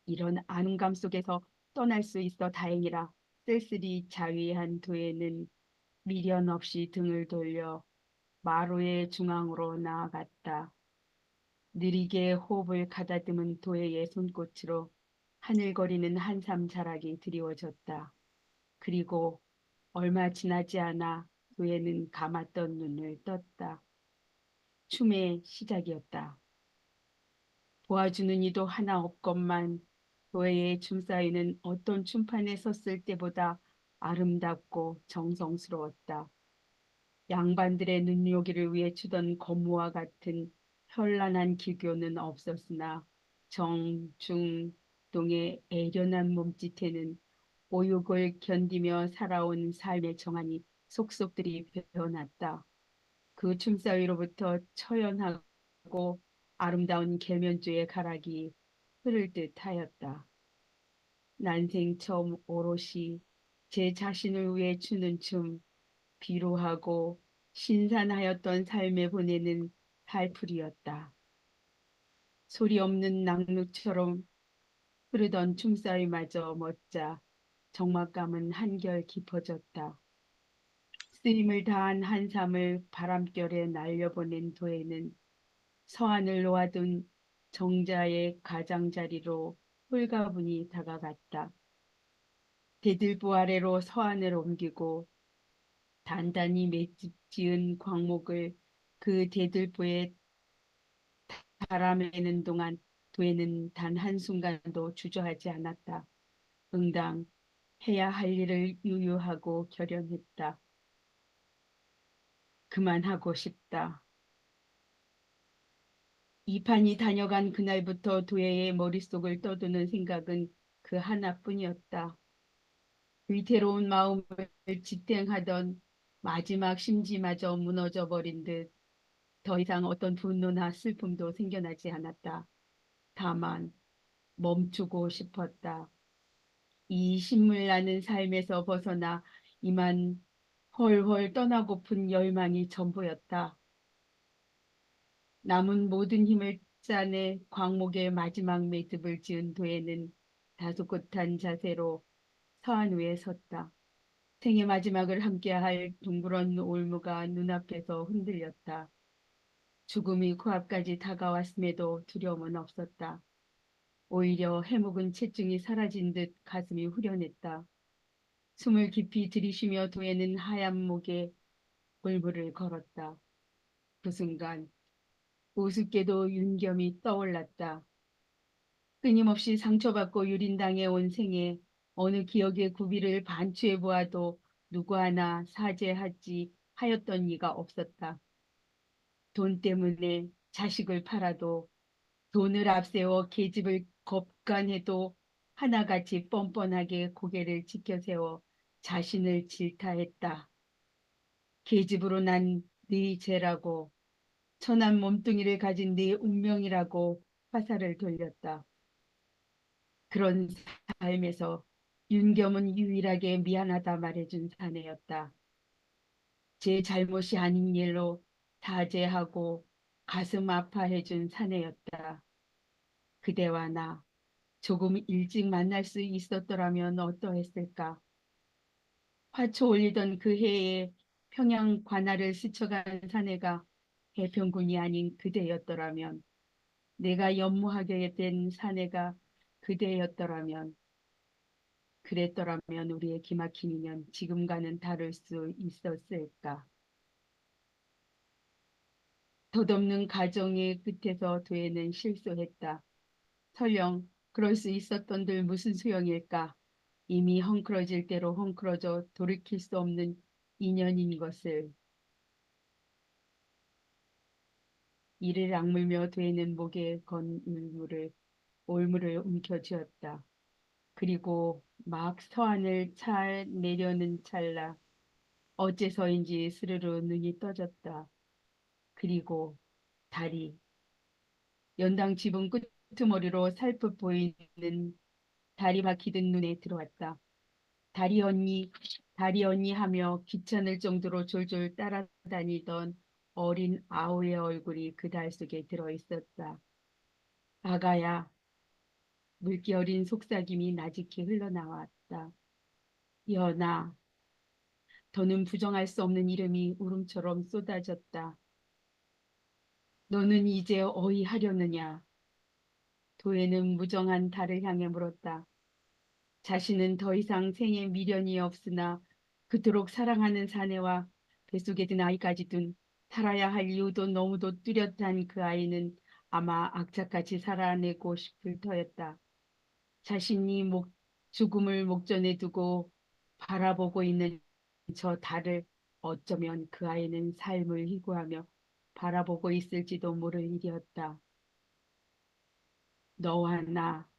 이런 안감 속에서 떠날 수 있어 다행이라 쓸쓸히 자위한 도에는 미련 없이 등을 돌려 마루의 중앙으로 나아갔다. 느리게 호흡을 가다듬은 도에의 손꽃으로 하늘거리는 한삼 자락이 드리워졌다. 그리고 얼마 지나지 않아 도에는 감았던 눈을 떴다. 춤의 시작이었다. 보아주는 이도 하나 없건만 도에의 춤사위는 어떤 춤판에 섰을 때보다 아름답고 정성스러웠다. 양반들의 눈요기를 위해 추던 거무와 같은 현란한 기교는 없었으나 정, 중, 동의 애련한 몸짓에는 오욕을 견디며 살아온 삶의 정한이 속속들이 배어났다. 그 춤사위로부터 처연하고 아름다운 계면주의 가락이 흐를 듯 하였다. 난생 처음 오롯이 제 자신을 위해 추는 춤, 비루하고 신선하였던 삶에 보내는 살풀이였다. 소리 없는 낭루처럼 흐르던 춤사위마저 멋자 적막감은 한결 깊어졌다. 쓰임을 다한 한삼을 바람결에 날려보낸 도에는 서한을 놓아둔 정자의 가장자리로 홀가분히 다가갔다. 대들보 아래로 서한을 옮기고 단단히 맷집 지은 광목을 그 대들보에 달아매는 동안 도에는 단 한순간도 주저하지 않았다. 응당 해야 할 일을 유유하고 결연했다. 그만하고 싶다. 이 판이 다녀간 그날부터 도애의 머릿속을 떠도는 생각은 그 하나뿐이었다. 위태로운 마음을 지탱하던 마지막 심지마저 무너져 버린 듯 더 이상 어떤 분노나 슬픔도 생겨나지 않았다. 다만 멈추고 싶었다. 이 신물나는 삶에서 벗어나 이만 헐헐 떠나고픈 열망이 전부였다. 남은 모든 힘을 짜내 광목의 마지막 매듭을 지은 도에는 다소곳한 자세로 서한 위에 섰다. 생의 마지막을 함께할 둥그런 올무가 눈앞에서 흔들렸다. 죽음이 코앞까지 다가왔음에도 두려움은 없었다. 오히려 해묵은 체증이 사라진 듯 가슴이 후련했다. 숨을 깊이 들이쉬며 도에는 하얀 목에 울물을 걸었다. 그 순간 우습게도 윤겸이 떠올랐다. 끊임없이 상처받고 유린당해 온 생에 어느 기억의 구비를 반추해 보아도 누구 하나 사죄하지 하였던 이가 없었다. 돈 때문에 자식을 팔아도 돈을 앞세워 계집을 겁간해도 하나같이 뻔뻔하게 고개를 지켜세워 자신을 질타했다. 계집으로 난 네 죄라고 천한 몸뚱이를 가진 네 운명이라고 화살을 돌렸다. 그런 삶에서 윤겸은 유일하게 미안하다 말해준 사내였다. 제 잘못이 아닌 일로 다제하고 가슴 아파해준 사내였다. 그대와 나 조금 일찍 만날 수 있었더라면 어떠했을까? 화초 올리던 그 해에 평양 관할을 스쳐간 사내가 해평군이 아닌 그대였더라면, 내가 연무하게 된 사내가 그대였더라면, 그랬더라면 우리의 기막힌 인연 지금과는 다를 수 있었을까? 덧없는 가정의 끝에서 도에는 실수했다. 설령 그럴 수 있었던들 무슨 소용일까? 이미 헝클어질 대로 헝클어져 돌이킬 수 없는 인연인 것을. 이를 악물며 되는 목에 건 올무를 움켜쥐었다. 그리고 막 서안을 내려는 찰나 어째서인지 스르르 눈이 떠졌다. 그리고 다리, 연당 지붕 끄트머리로 살풋 보이는 다리 박히듯 눈에 들어왔다. 다리 언니, 다리 언니 하며 귀찮을 정도로 졸졸 따라다니던 어린 아우의 얼굴이 그 달 속에 들어있었다. 아가야, 물기 어린 속삭임이 나직히 흘러나왔다. 연아, 더는 부정할 수 없는 이름이 울음처럼 쏟아졌다. 너는 이제 어이 하려느냐? 도에는 무정한 달을 향해 물었다. 자신은 더 이상 생에 미련이 없으나 그토록 사랑하는 사내와 뱃속에 든 아이까지 둔 살아야 할 이유도 너무도 뚜렷한 그 아이는 아마 악착같이 살아내고 싶을 터였다. 자신이 죽음을 목전에 두고 바라보고 있는 저 달을 어쩌면 그 아이는 삶을 희구하며 바라보고 있을지도 모를 일이었다. 너와 나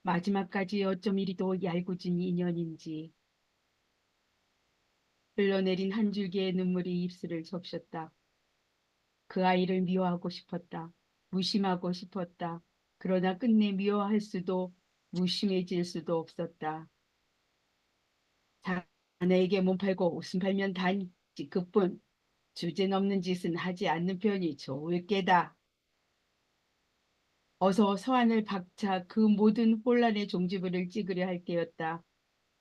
마지막까지 어쩜 이리도 얄궂은 인연인지. 흘러내린 한 줄기의 눈물이 입술을 적셨다. 그 아이를 미워하고 싶었다. 무심하고 싶었다. 그러나 끝내 미워할 수도 무심해질 수도 없었다. 자네에게 몸 팔고 웃음 팔면 단지 그뿐. 주제넘는 짓은 하지 않는 편이 좋을 게다. 어서 서한을 박차 그 모든 혼란의 종지부를 찍으려 할 때였다.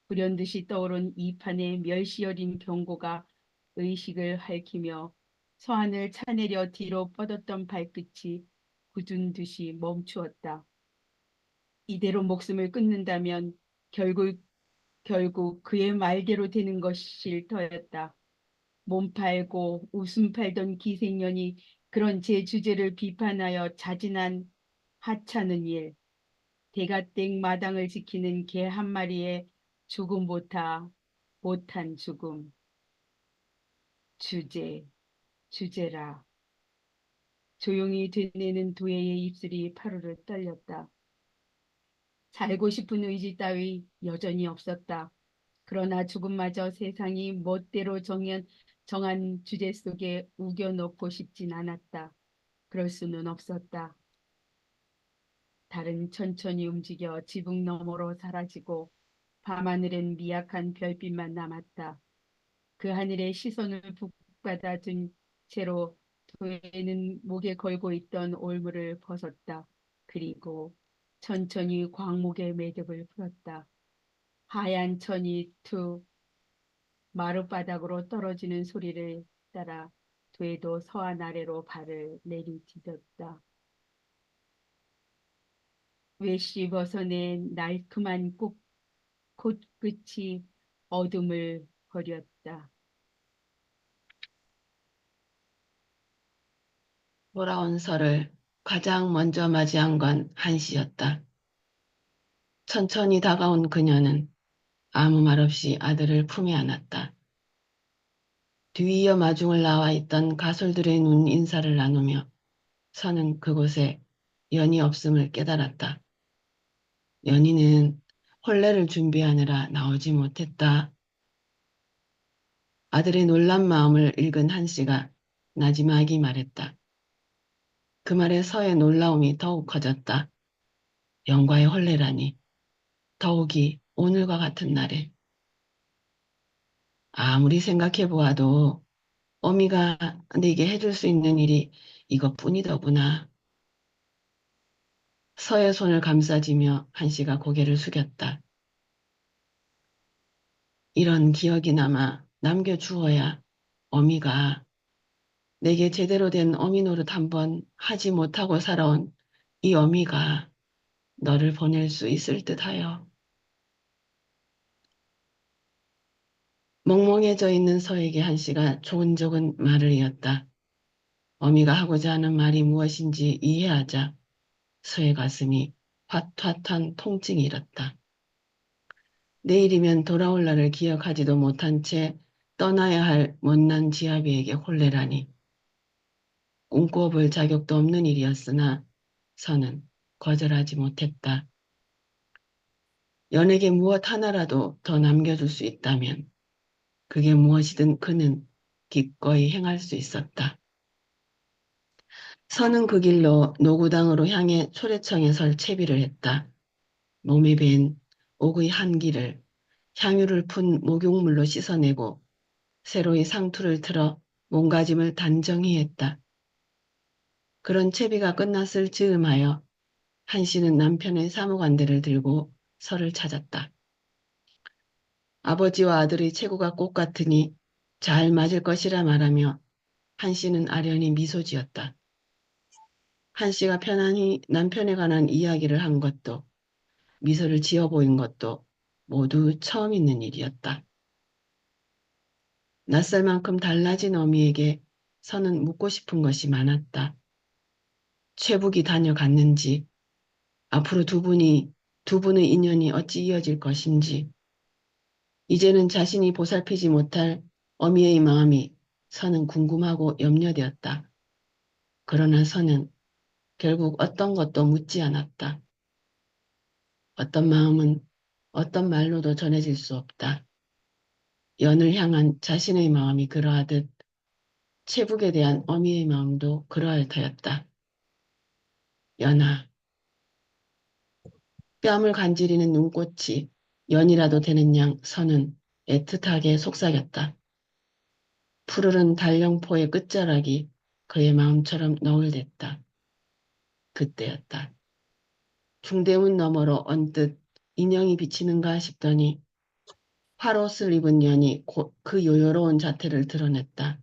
불현듯이 떠오른 이 판의 멸시어린 경고가 의식을 핥히며 서한을 차내려 뒤로 뻗었던 발끝이 굳은 듯이 멈추었다. 이대로 목숨을 끊는다면 결국 그의 말대로 되는 것일 터였다. 몸 팔고 웃음 팔던 기생년이 그런 제 주제를 비판하여 자진한 하찮은 일, 대가댁 마당을 지키는 개 한 마리의 죽음보다 못한 죽음. 주제, 주제라. 조용히 되뇌는 도예의 입술이 파르르 떨렸다. 살고 싶은 의지 따위 여전히 없었다. 그러나 죽음마저 세상이 멋대로 정한 주제 속에 우겨넣고 싶진 않았다. 그럴 수는 없었다. 달은 천천히 움직여 지붕 너머로 사라지고 밤하늘엔 미약한 별빛만 남았다. 그 하늘에 시선을 북받아둔 채로 도에는 목에 걸고 있던 올무를 벗었다. 그리고 천천히 광목의 매듭을 풀었다. 하얀 천이 툭 마룻바닥으로 떨어지는 소리를 따라 도에도 서안 아래로 발을 내리디뎠다. 외시 벗어낸 날큼한 콧끝이 어둠을 버렸다. 돌아온 설을 가장 먼저 맞이한 건 한시였다. 천천히 다가온 그녀는 아무 말 없이 아들을 품에 안았다. 뒤이어 마중을 나와 있던 가솔들의 눈 인사를 나누며 선은 그곳에 연이 없음을 깨달았다. 연희는 혼례를 준비하느라 나오지 못했다. 아들의 놀란 마음을 읽은 한씨가 나지막이 말했다. 그 말에 서의 놀라움이 더욱 커졌다. 영과의 혼례라니. 더욱이 오늘과 같은 날에. 아무리 생각해 보아도 어미가 내게 해줄 수 있는 일이 이것뿐이더구나. 서의 손을 감싸지며 한씨가 고개를 숙였다. 이런 기억이 남겨주어야 어미가 내게 제대로 된 어미 노릇 한번 하지 못하고 살아온 이 어미가 너를 보낼 수 있을 듯하여. 멍멍해져 있는 서에게 한씨가 조근조근 말을 이었다. 어미가 하고자 하는 말이 무엇인지 이해하자 서의 가슴이 화탓한 통증이 일었다. 내일이면 돌아올 날을 기억하지도 못한 채 떠나야 할 못난 지아비에게 혼례라니. 꿈꿔볼 자격도 없는 일이었으나 서는 거절하지 못했다. 연에게 무엇 하나라도 더 남겨줄 수 있다면 그게 무엇이든 그는 기꺼이 행할 수 있었다. 서는 그 길로 노구당으로 향해 초래청에 설 채비를 했다. 몸에 밴 옥의 한기를 향유를 푼 목욕물로 씻어내고 새로이 상투를 틀어 몸가짐을 단정히 했다. 그런 채비가 끝났을 즈음하여 한씨는 남편의 사무관대를 들고 서를 찾았다. 아버지와 아들의 체구가 똑같으니 잘 맞을 것이라 말하며 한씨는 아련히 미소 지었다. 한씨가 편안히 남편에 관한 이야기를 한 것도 미소를 지어 보인 것도 모두 처음 있는 일이었다. 낯설 만큼 달라진 어미에게 서는 묻고 싶은 것이 많았다. 최북이 다녀갔는지, 앞으로 두 분의 인연이 어찌 이어질 것인지, 이제는 자신이 보살피지 못할 어미의 마음이 서는 궁금하고 염려되었다. 그러나 서는 결국 어떤 것도 묻지 않았다. 어떤 마음은 어떤 말로도 전해질 수 없다. 연을 향한 자신의 마음이 그러하듯 채북에 대한 어미의 마음도 그러할 터였다. 연아, 뺨을 간지리는 눈꽃이 연이라도 되는 양 서는 애틋하게 속삭였다. 푸르른 달령포의 끝자락이 그의 마음처럼 너울댔다. 그때였다. 중대문 너머로 언뜻 인형이 비치는가 싶더니 화롯을 입은 연이 곧 그 요요로운 자태를 드러냈다.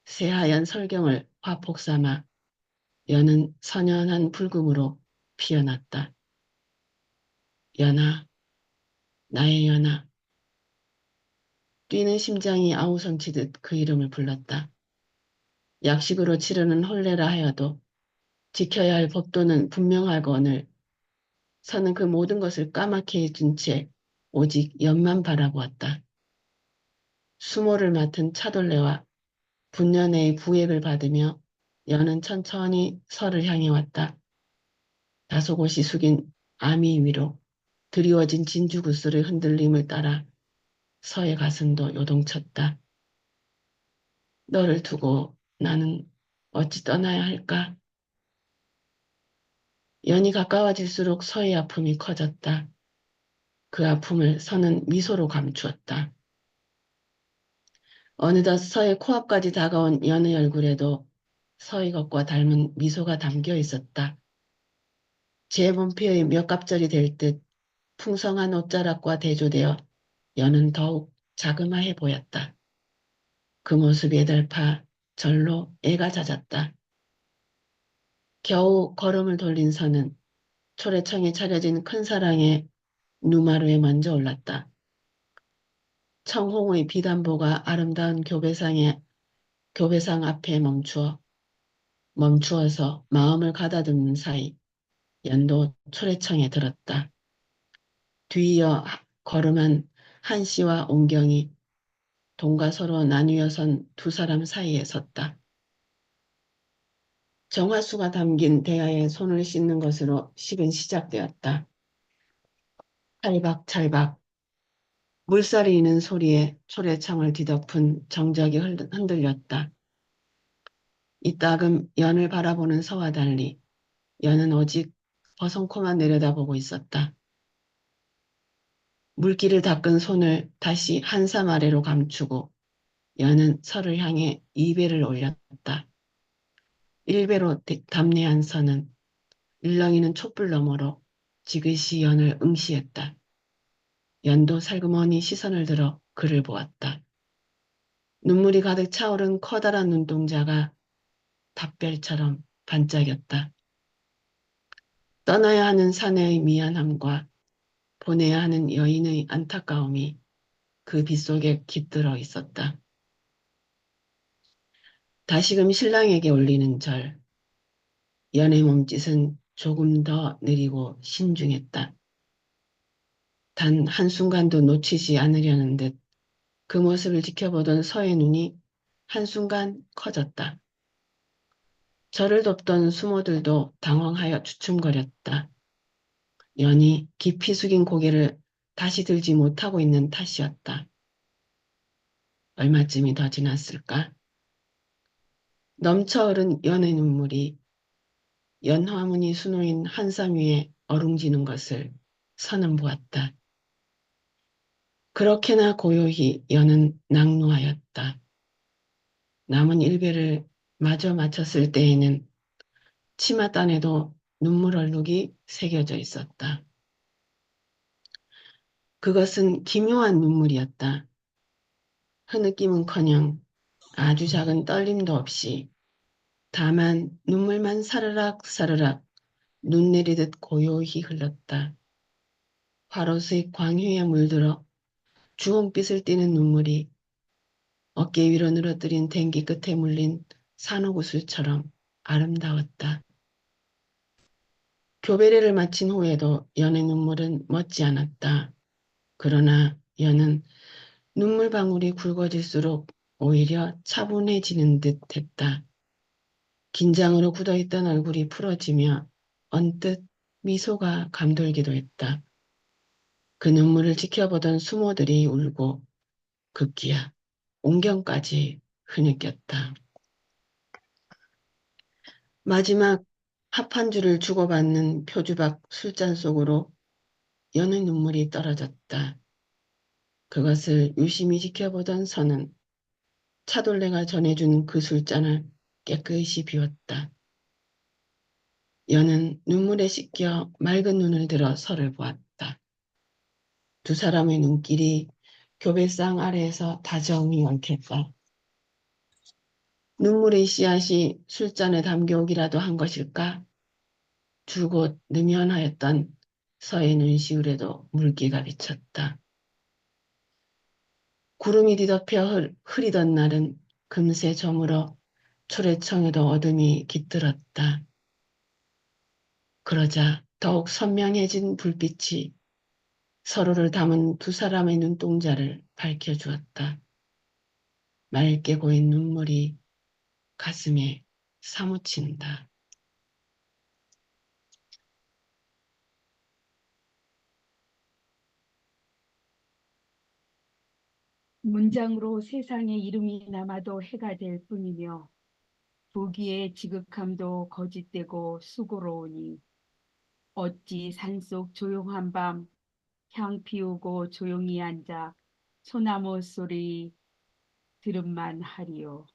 새하얀 설경을 화폭 삼아 연은 선연한 붉음으로 피어났다. 연아, 나의 연아. 뛰는 심장이 아우성치듯 그 이름을 불렀다. 약식으로 치르는 혼례라 하여도 지켜야 할 법도는 분명하거늘 서는 그 모든 것을 까맣게 해준 채 오직 연만 바라보았다. 수모를 맡은 차돌레와 분녀의 부액을 받으며 연은 천천히 서를 향해 왔다. 다소곳이 숙인 아미 위로 드리워진 진주구슬의 흔들림을 따라 서의 가슴도 요동쳤다. 너를 두고 나는 어찌 떠나야 할까? 연이 가까워질수록 서의 아픔이 커졌다. 그 아픔을 서는 미소로 감추었다. 어느덧 서의 코앞까지 다가온 연의 얼굴에도 서의 것과 닮은 미소가 담겨 있었다. 제 몸피의 몇 갑절이 될 듯 풍성한 옷자락과 대조되어 연은 더욱 자그마해 보였다. 그 모습이 애달파 절로 애가 잦았다. 겨우 걸음을 돌린 서는 초래청에 차려진 큰 사랑의 누마루에 먼저 올랐다. 청홍의 비단보가 아름다운 교배상 앞에 멈추어서 마음을 가다듬는 사이 연도 초래청에 들었다. 뒤이어 걸음한 한씨와 옹경이 동과 서로 나뉘어 선 두 사람 사이에 섰다. 정화수가 담긴 대야에 손을 씻는 것으로 식은 시작되었다. 찰박찰박 물살이 있는 소리에 초래창을 뒤덮은 정적이 흔들렸다. 이따금 연을 바라보는 서와 달리 연은 오직 버선코만 내려다보고 있었다. 물기를 닦은 손을 다시 한삼 아래로 감추고 연은 서를 향해 2배를 올렸다. 1배로 담내한 서는 일렁이는 촛불 너머로 지그시 연을 응시했다. 연도 살그머니 시선을 들어 그를 보았다. 눈물이 가득 차오른 커다란 눈동자가 답별처럼 반짝였다. 떠나야 하는 사내의 미안함과 보내야 하는 여인의 안타까움이 그 빗속에 깃들어 있었다. 다시금 신랑에게 올리는 절. 연의 몸짓은 조금 더 느리고 신중했다. 단 한순간도 놓치지 않으려는 듯 그 모습을 지켜보던 서의 눈이 한순간 커졌다. 저를 돕던 수모들도 당황하여 주춤거렸다. 연이 깊이 숙인 고개를 다시 들지 못하고 있는 탓이었다. 얼마쯤이 더 지났을까? 넘쳐흐른 연의 눈물이 연화문이 수놓인 한삼 위에 어룽지는 것을 서는 보았다. 그렇게나 고요히 연은 낙노하였다. 남은 1배를 마저 마쳤을 때에는 치맛단에도 눈물 얼룩이 새겨져 있었다. 그것은 기묘한 눈물이었다. 흐느낌은커녕 아주 작은 떨림도 없이 다만 눈물만 사르락 사르락 눈 내리듯 고요히 흘렀다. 화로수의 광휴에 물들어 주홍빛을 띠는 눈물이 어깨 위로 늘어뜨린 댕기 끝에 물린 산호구슬처럼 아름다웠다. 교배례를 마친 후에도 연의 눈물은 멎지 않았다. 그러나 연은 눈물방울이 굵어질수록 오히려 차분해지는 듯 했다. 긴장으로 굳어있던 얼굴이 풀어지며 언뜻 미소가 감돌기도 했다. 그 눈물을 지켜보던 수모들이 울고 급기야 옹경까지 흐느꼈다. 마지막 합 한 줄을 주고받는 표주박 술잔 속으로 연의 눈물이 떨어졌다. 그것을 유심히 지켜보던 선은 차돌레가 전해준 그 술잔을 깨끗이 비웠다. 연은 눈물에 씻겨 맑은 눈을 들어 서를 보았다. 두 사람의 눈길이 교배상 아래에서 다정히 얽혔다. 눈물의 씨앗이 술잔에 담겨오기라도 한 것일까? 줄곧 느면하였던 서의 눈시울에도 물기가 비쳤다. 구름이 뒤덮여 흐리던 날은 금세 저물어 초래청에도 어둠이 깃들었다. 그러자 더욱 선명해진 불빛이 서로를 담은 두 사람의 눈동자를 밝혀주었다. 맑게 고인 눈물이 가슴에 사무친다. 문장으로 세상에 이름이 남아도 해가 될 뿐이며 부귀의 지극함도 거짓되고 수고로우니 어찌 산속 조용한 밤 향 피우고 조용히 앉아 소나무 소리 들음만 하리요.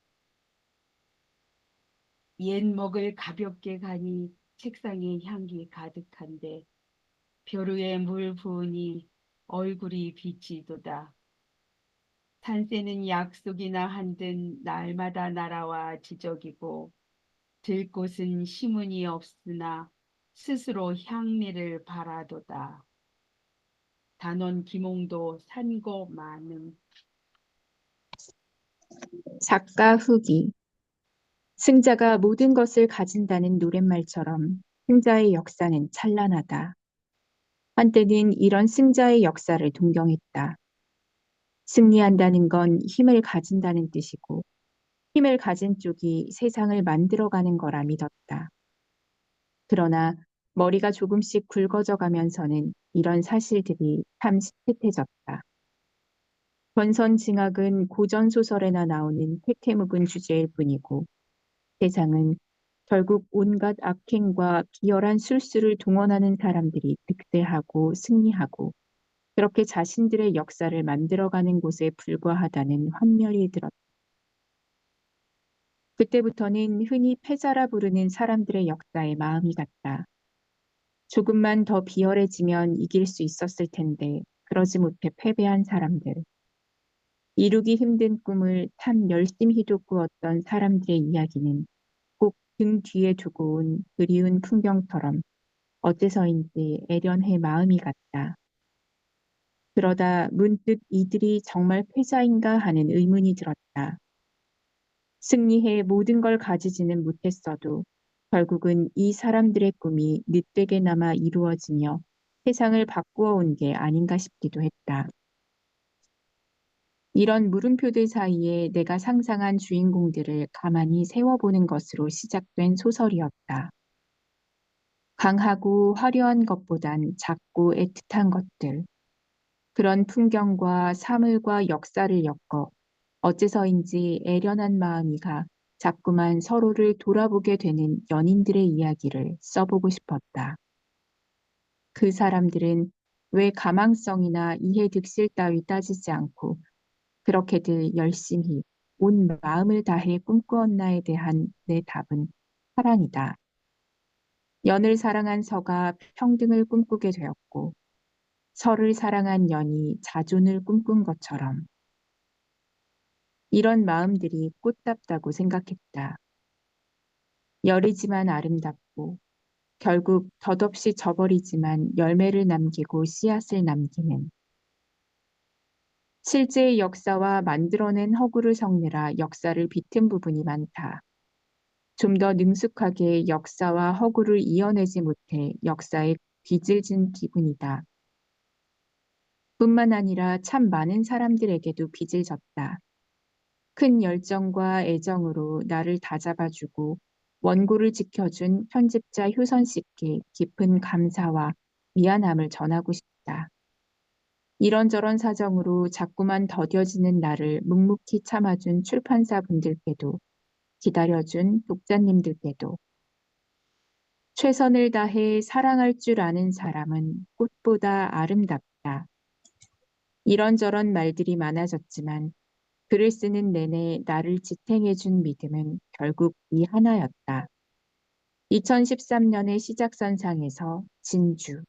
옛 먹을 가볍게 가니 책상에 향기 가득한데 벼 위에 물 부으니 얼굴이 비치도다. 산새는 약속이나 한 듯 날마다 날아와 지적이고 들꽃은 시문이 없으나 스스로 향내를 바라도다. 단원 기몽도 산고 많음. 작가 후기. 승자가 모든 것을 가진다는 노랫말처럼 승자의 역사는 찬란하다. 한때는 이런 승자의 역사를 동경했다. 승리한다는 건 힘을 가진다는 뜻이고 힘을 가진 쪽이 세상을 만들어가는 거라 믿었다. 그러나 머리가 조금씩 굵어져 가면서는 이런 사실들이 참 시끗해졌다. 권선징악은 고전소설에나 나오는 태태묵은 주제일 뿐이고 세상은 결국 온갖 악행과 비열한 술수를 동원하는 사람들이 득세하고 승리하고 그렇게 자신들의 역사를 만들어가는 곳에 불과하다는 환멸이 들었다. 그때부터는 흔히 패자라 부르는 사람들의 역사에 마음이 갔다. 조금만 더 비열해지면 이길 수 있었을 텐데 그러지 못해 패배한 사람들. 이루기 힘든 꿈을 참 열심히도 꾸었던 사람들의 이야기는 꼭 등 뒤에 두고 온 그리운 풍경처럼 어째서인지 애련해 마음이 갔다. 그러다 문득 이들이 정말 패자인가 하는 의문이 들었다. 승리해 모든 걸 가지지는 못했어도 결국은 이 사람들의 꿈이 늦되게나마 이루어지며 세상을 바꾸어 온 게 아닌가 싶기도 했다. 이런 물음표들 사이에 내가 상상한 주인공들을 가만히 세워보는 것으로 시작된 소설이었다. 강하고 화려한 것보단 작고 애틋한 것들. 그런 풍경과 사물과 역사를 엮어 어째서인지 애련한 마음이가 자꾸만 서로를 돌아보게 되는 연인들의 이야기를 써보고 싶었다. 그 사람들은 왜 가망성이나 이해득실 따위 따지지 않고 그렇게들 열심히 온 마음을 다해 꿈꾸었나에 대한 내 답은 사랑이다. 연을 사랑한 서가 평등을 꿈꾸게 되었고 서를 사랑한 연이 자존을 꿈꾼 것처럼 이런 마음들이 꽃답다고 생각했다. 여리지만 아름답고 결국 덧없이 져버리지만 열매를 남기고 씨앗을 남기는 실제의 역사와 만들어낸 허구를 섞느라 역사를 비튼 부분이 많다. 좀 더 능숙하게 역사와 허구를 이어내지 못해 역사에 빚을 진 기분이다. 뿐만 아니라 참 많은 사람들에게도 빚을 졌다. 큰 열정과 애정으로 나를 다잡아주고 원고를 지켜준 편집자 효선 씨께 깊은 감사와 미안함을 전하고 싶다. 이런저런 사정으로 자꾸만 더뎌지는 나를 묵묵히 참아준 출판사 분들께도 기다려준 독자님들께도 최선을 다해 사랑할 줄 아는 사람은 꽃보다 아름답다. 이런저런 말들이 많아졌지만 글을 쓰는 내내 나를 지탱해준 믿음은 결국 이 하나였다. 2013년의 시작선상에서 진주.